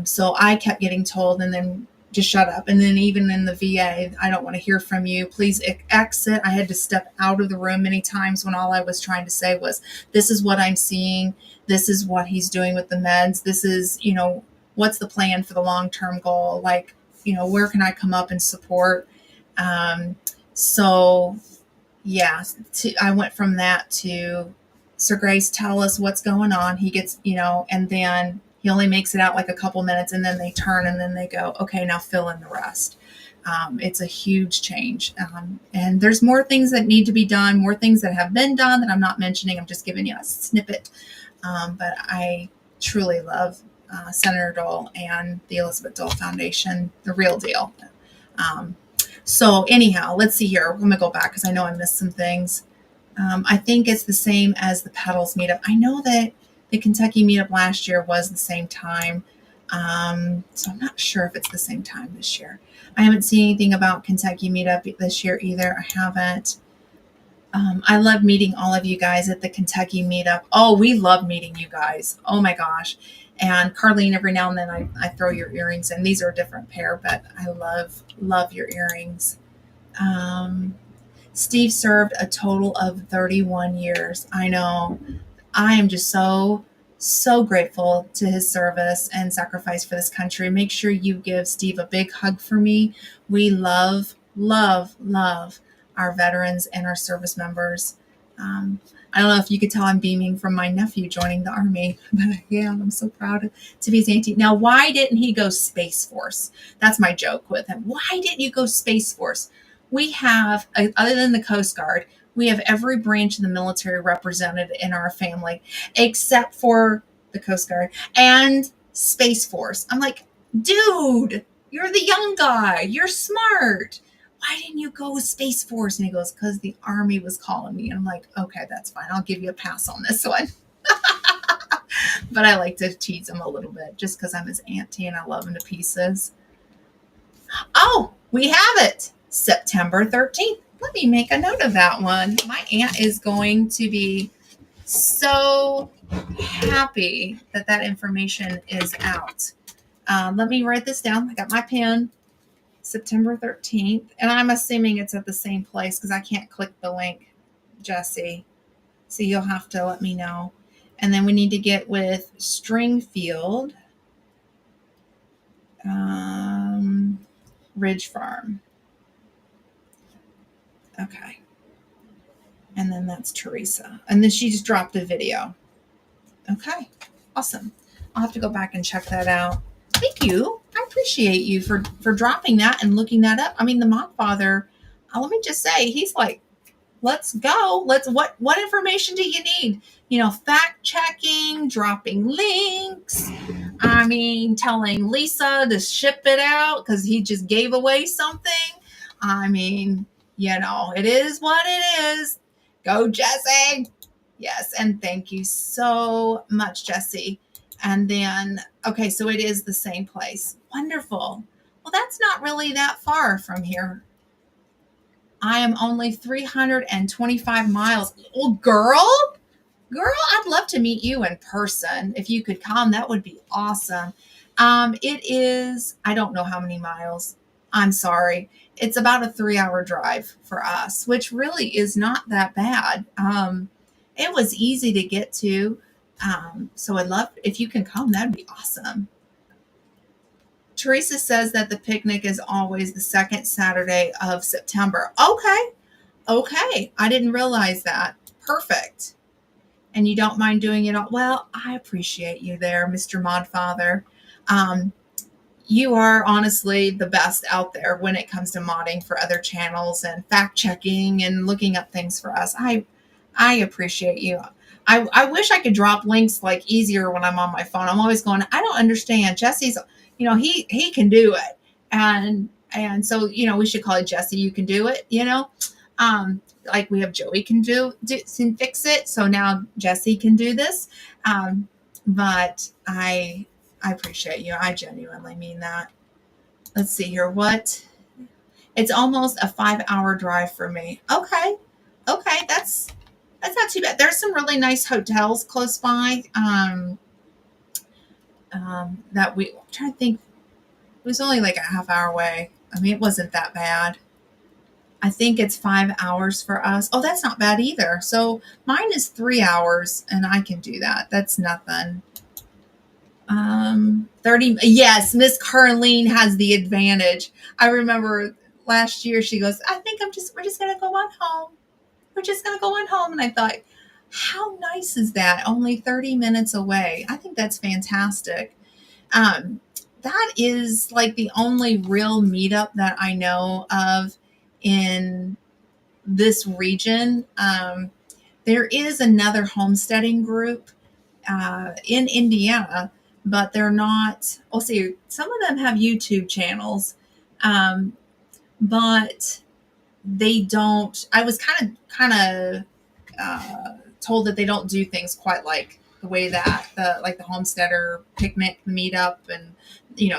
Speaker 1: So I kept getting told, and then just shut up. And then even in the VA, I don't want to hear from you. Please exit. I had to step out of the room many times when all I was trying to say was, this is what I'm seeing. This is what he's doing with the meds. This is, what's the plan for the long-term goal? Like, where can I come up and support? So yeah, I went from that to Sir Grace, tell us what's going on. He gets, and then he only makes it out like a couple minutes, and then they turn and then they go, okay, now fill in the rest. It's a huge change. And there's more things that need to be done, more things that have been done that I'm not mentioning. I'm just giving you a snippet. But I truly love Senator Dole and the Elizabeth Dole Foundation, the real deal. So anyhow, let's see here. I'm going to go back because I know I missed some things. I think it's the same as the Petals meetup. I know that the Kentucky meetup last year was the same time. So I'm not sure if it's the same time this year. I haven't seen anything about Kentucky meetup this year either. I haven't. I love meeting all of you guys at the Kentucky meetup. Oh, we love meeting you guys. Oh my gosh. And Carlene, every now and then I throw your earrings in. These are a different pair, but I love your earrings. Steve served a total of 31 years. I know. I am just so grateful to his service and sacrifice for this country. Make sure you give Steve a big hug for me. We love our veterans and our service members. I don't know if you could tell I'm beaming from my nephew joining the Army, but yeah, I'm so proud to be his auntie. Now, why didn't he go Space Force? That's my joke with him. Why didn't you go Space Force? We have, other than the Coast Guard, we have every branch of the military represented in our family, except for the Coast Guard and Space Force. I'm like, dude, you're the young guy. You're smart. Why didn't you go with Space Force? And he goes, because the Army was calling me. And I'm like, okay, that's fine. I'll give you a pass on this one. But I like to tease him a little bit just because I'm his auntie and I love him to pieces. Oh, we have it. September 13th. Let me make a note of that one. My aunt is going to be so happy that information is out. Let me write this down. I got my pen. September 13th. And I'm assuming it's at the same place because I can't click the link, Jesse. So you'll have to let me know. And then we need to get with Stringfield Ridge Farm. Okay. And then that's Teresa. And then she just dropped a video. Okay. Awesome. I'll have to go back and check that out. Thank you. I appreciate you for dropping that and looking that up. I mean, the Modfather, let me just say, he's like, let's go. What information do you need? Fact checking, dropping links. I mean, telling Lisa to ship it out because he just gave away something. I mean, it is what it is. Go, Jesse. Yes. And thank you so much, Jesse. And then, okay, so it is the same place. Wonderful. Well, that's not really that far from here. I am only 325 miles. Well, girl, I'd love to meet you in person. If you could come, that would be awesome. It is, I don't know how many miles. I'm sorry. It's about a 3-hour drive for us, which really is not that bad. It was easy to get to. So I'd love, if you can come, that'd be awesome. Teresa says that the picnic is always the second Saturday of September. Okay. I didn't realize that. Perfect. And you don't mind doing it all. Well, I appreciate you there, Mr. Modfather. You are honestly the best out there when it comes to modding for other channels and fact checking and looking up things for us. I appreciate you. I wish I could drop links like easier when I'm on my phone. I'm always going, I don't understand. Jesse's, he can do it. And so, we should call it Jesse. You can do it, like we have Joey can fix it. So now Jesse can do this. But I appreciate you. I genuinely mean that. Let's see here. It's almost a 5-hour drive for me. Okay. That's not too bad. There's some really nice hotels close by. I'm trying to think. It was only like a half hour away. I mean, it wasn't that bad. I think it's 5 hours for us. Oh, that's not bad either. So mine is 3 hours and I can do that. That's nothing. 30. Yes, Miss Carlene has the advantage. I remember last year she goes, I think we're just going to go on home. We're just going to go on home. And I thought, how nice is that? Only 30 minutes away. I think that's fantastic. Um, that is like the only real meetup that I know of in this region. There is another homesteading group in Indiana, but they're not. We'll see. Some of them have YouTube channels, um, but they don't. I was kind of told that they don't do things quite like the way that the homesteader picnic meetup and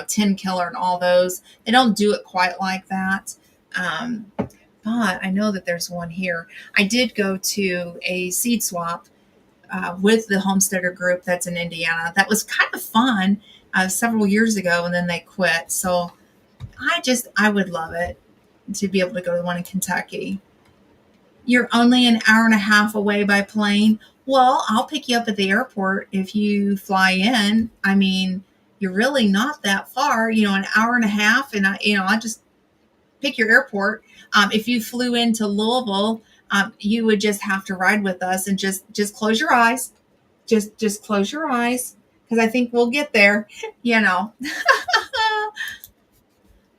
Speaker 1: 10 killer and all those. They don't do it quite like that. But I know that there's one here. I did go to a seed swap with the homesteader group that's in Indiana. That was kind of fun several years ago, and then they quit. So I would love it to be able to go to the one in Kentucky. You're only an hour and a half away by plane. Well, I'll pick you up at the airport if you fly in. I mean, you're really not that far, an hour and a half, and I just pick your airport. If you flew into Louisville, you would just have to ride with us and just close your eyes. Just close your eyes because I think we'll get there.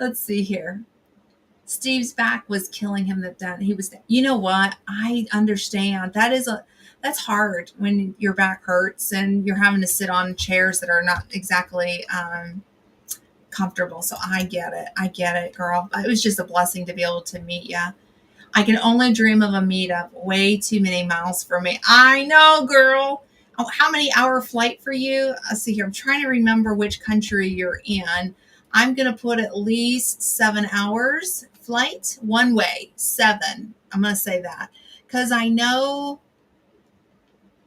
Speaker 1: Let's see here. Steve's back was killing him. He was. You know what? I understand. That's hard when your back hurts and you're having to sit on chairs that are not exactly comfortable. So I get it, girl. It was just a blessing to be able to meet you. I can only dream of a meetup. Way too many miles for me. I know, girl. Oh, how many hour flight for you? Let's see here. I'm trying to remember which country you're in. I'm going to put at least 7 hours flight one way. 7. I'm going to say that because I know,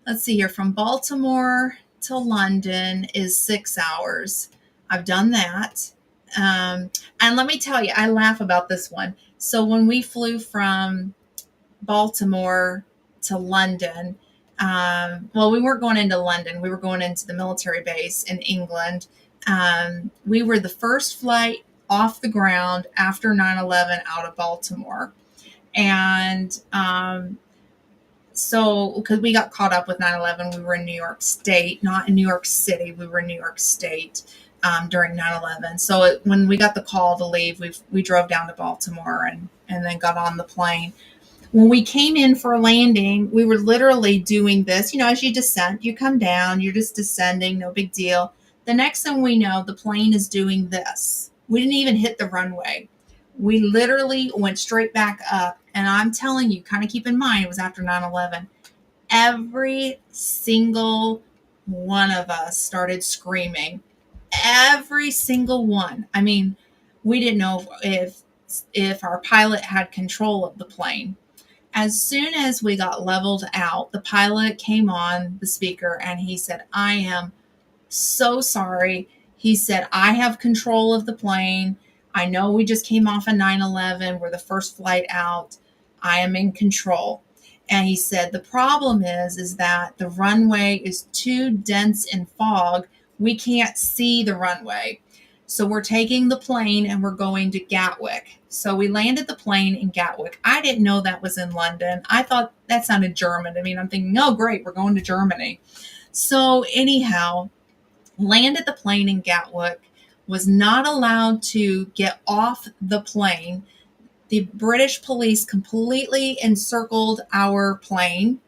Speaker 1: let's see here, from Baltimore to London is 6 hours. I've done that. And let me tell you, I laugh about this one. So when we flew from Baltimore to London, well, we weren't going into London. We were going into the military base in England. We were the first flight off the ground after 9/11 out of Baltimore. And so because we got caught up with 9/11, we were in New York State, not in New York City. We were in New York State during 9/11. So when we got the call to leave, we drove down to Baltimore and then got on the plane. When we came in for a landing, we were literally doing this. As you descend, you come down, you're just descending, no big deal. The next thing we know, the plane is doing this. We didn't even hit the runway. We literally went straight back up. And I'm telling you, kind of keep in mind, it was after 9/11. Every single one of us started screaming. Every single one. I mean, we didn't know if our pilot had control of the plane. As soon as we got leveled out, the pilot came on the speaker and he said, I am so sorry. He said, I have control of the plane. I know we just came off of 9/11. We're the first flight out. I am in control. And he said, the problem is that the runway is too dense in fog. We can't see the runway. So we're taking the plane and we're going to Gatwick. So we landed the plane in Gatwick. I didn't know that was in London. I thought that sounded German. I mean, I'm thinking, oh, great, we're going to Germany. So anyhow, landed the plane in Gatwick, was not allowed to get off the plane. The British police completely encircled our plane.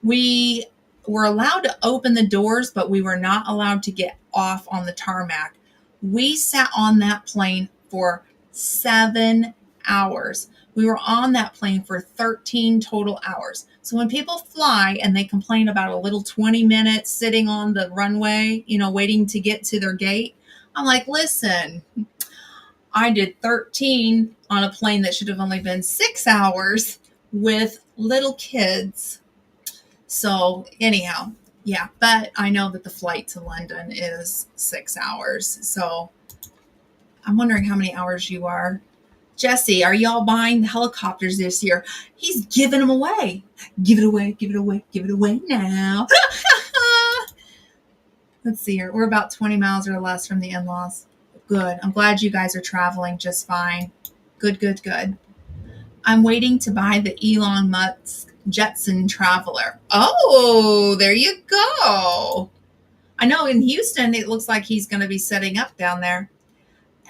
Speaker 1: We were allowed to open the doors, but we were not allowed to get off on the tarmac. We sat on that plane for 7 hours. We were on that plane for 13 total hours. So when people fly and they complain about a little 20 minutes sitting on the runway, waiting to get to their gate, I'm like, listen, I did 13 on a plane that should have only been 6 hours with little kids. So anyhow, yeah, but I know that the flight to London is 6 hours. So I'm wondering how many hours you are. Jesse, are y'all buying the helicopters this year? He's giving them away. Give it away, give it away, give it away now. Let's see here. We're about 20 miles or less from the in-laws. Good. I'm glad you guys are traveling just fine. Good, good, good. I'm waiting to buy the Elon Musk Jetson Traveler. Oh, there you go. I know in Houston, it looks like he's going to be setting up down there.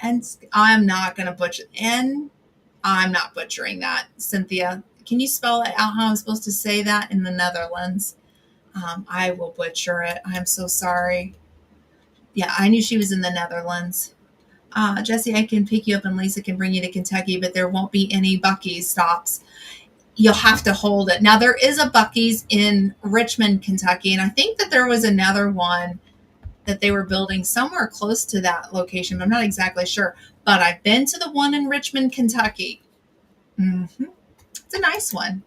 Speaker 1: And I'm not going to butcher. And I'm not butchering that, Cynthia. Can you spell it out how I'm supposed to say that in the Netherlands? I will butcher it. I'm so sorry. Yeah, I knew she was in the Netherlands. Jesse, I can pick you up and Lisa can bring you to Kentucky, but there won't be any Buc-ee's stops. You'll have to hold it. Now, there is a Buc-ee's in Richmond, Kentucky, and I think that there was another one that they were building somewhere close to that location, but I'm not exactly sure. But I've been to the one in Richmond, Kentucky. It's a nice one.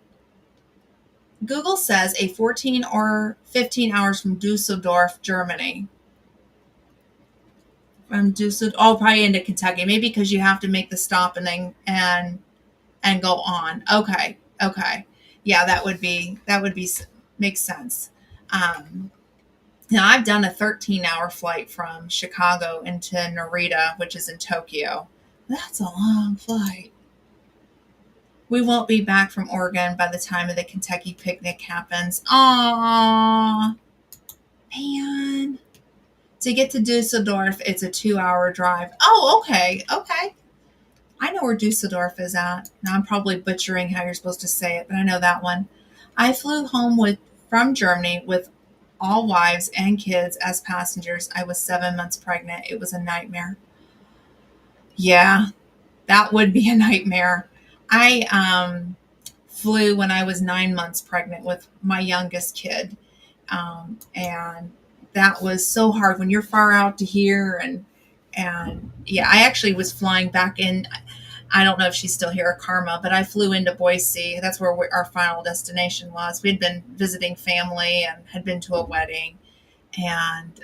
Speaker 1: Google says a 14 or 15 hours from Dusseldorf, Germany. From Dusseldorf, probably into Kentucky. Maybe because you have to make the stop and then and go on. Okay. Yeah, that would be makes sense. Now I've done a 13-hour flight from Chicago into Narita, which is in Tokyo. That's a long flight. We won't be back from Oregon by the time of the Kentucky picnic happens. Aww, man. To get to Dusseldorf, it's a 2-hour drive. Oh, okay. I know where Dusseldorf is at. Now I'm probably butchering how you're supposed to say it, but I know that one. I flew home from Germany with all wives and kids as passengers. I was 7 months pregnant. It was a nightmare. Yeah, that would be a nightmare. I flew when I was 9 months pregnant with my youngest kid. And that was so hard when you're far out to here. And yeah, I actually was flying back in. I don't know if she's still here, Karma, but I flew into Boise. That's where our final destination was. We'd been visiting family and had been to a wedding. And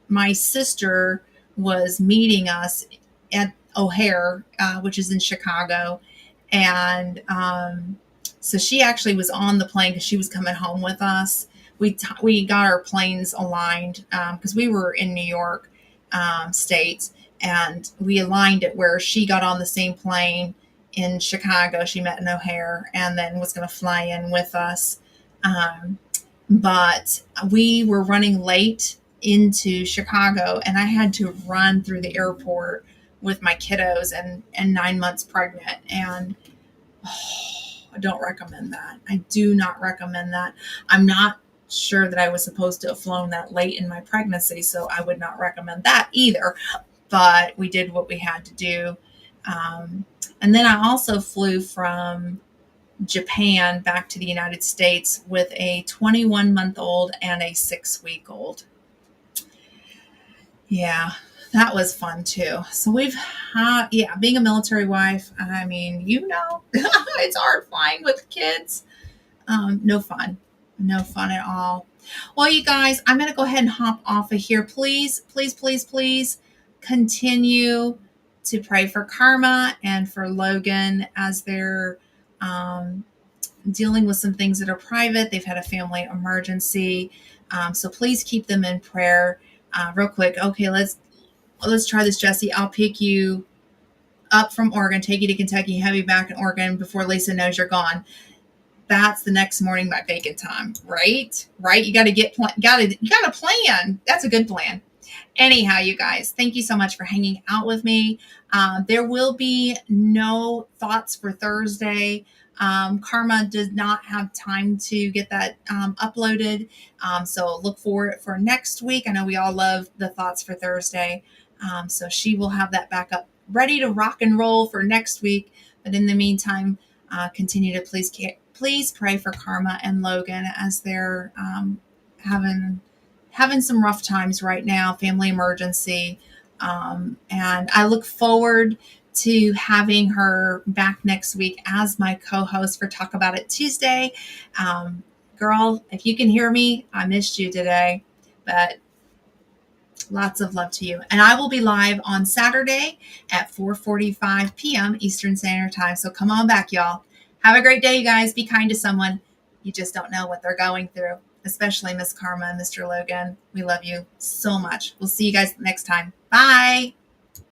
Speaker 1: my sister was meeting us at O'Hare, which is in Chicago. And so she actually was on the plane because she was coming home with us. We got our planes aligned because we were in New York State, and we aligned it where she got on the same plane in Chicago. She met in O'Hare and then was going to fly in with us. But we were running late into Chicago, and I had to run through the airport with my kiddos and 9 months pregnant. And I don't recommend that. I do not recommend that. I'm not sure that I was supposed to have flown that late in my pregnancy, so I would not recommend that either. But we did what we had to do. And then I also flew from Japan back to the United States with a 21-month-old and a 6-week-old. Yeah, that was fun too. So being a military wife, I mean, it's hard flying with kids. No fun at all. Well, you guys, I'm going to go ahead and hop off of here. Please continue to pray for Karma and for Logan as they're dealing with some things that are private. They've had a family emergency. So please keep them in prayer. Real quick. Okay, let's try this, Jesse. I'll pick you up from Oregon, take you to Kentucky, have you back in Oregon before Lisa knows you're gone. That's the next morning by bacon time, right? You got to plan. That's a good plan. Anyhow, you guys, thank you so much for hanging out with me. There will be no thoughts for Thursday. Karma does not have time to get that uploaded. So look for it for next week. I know we all love the thoughts for Thursday. So she will have that back up ready to rock and roll for next week. But in the meantime, continue to please pray for Karma and Logan as they're having some rough times right now, family emergency. And I look forward to having her back next week as my co-host for Talk About It Tuesday. Girl, if you can hear me, I missed you today, but Lots of love to you. And I will be live on Saturday at 4:45 p.m. Eastern Standard Time. So come on back, y'all. Have a great day, you guys. Be kind to someone. You just don't know what they're going through, especially Miss Karma and Mr. Logan. We love you so much. We'll see you guys next time. Bye.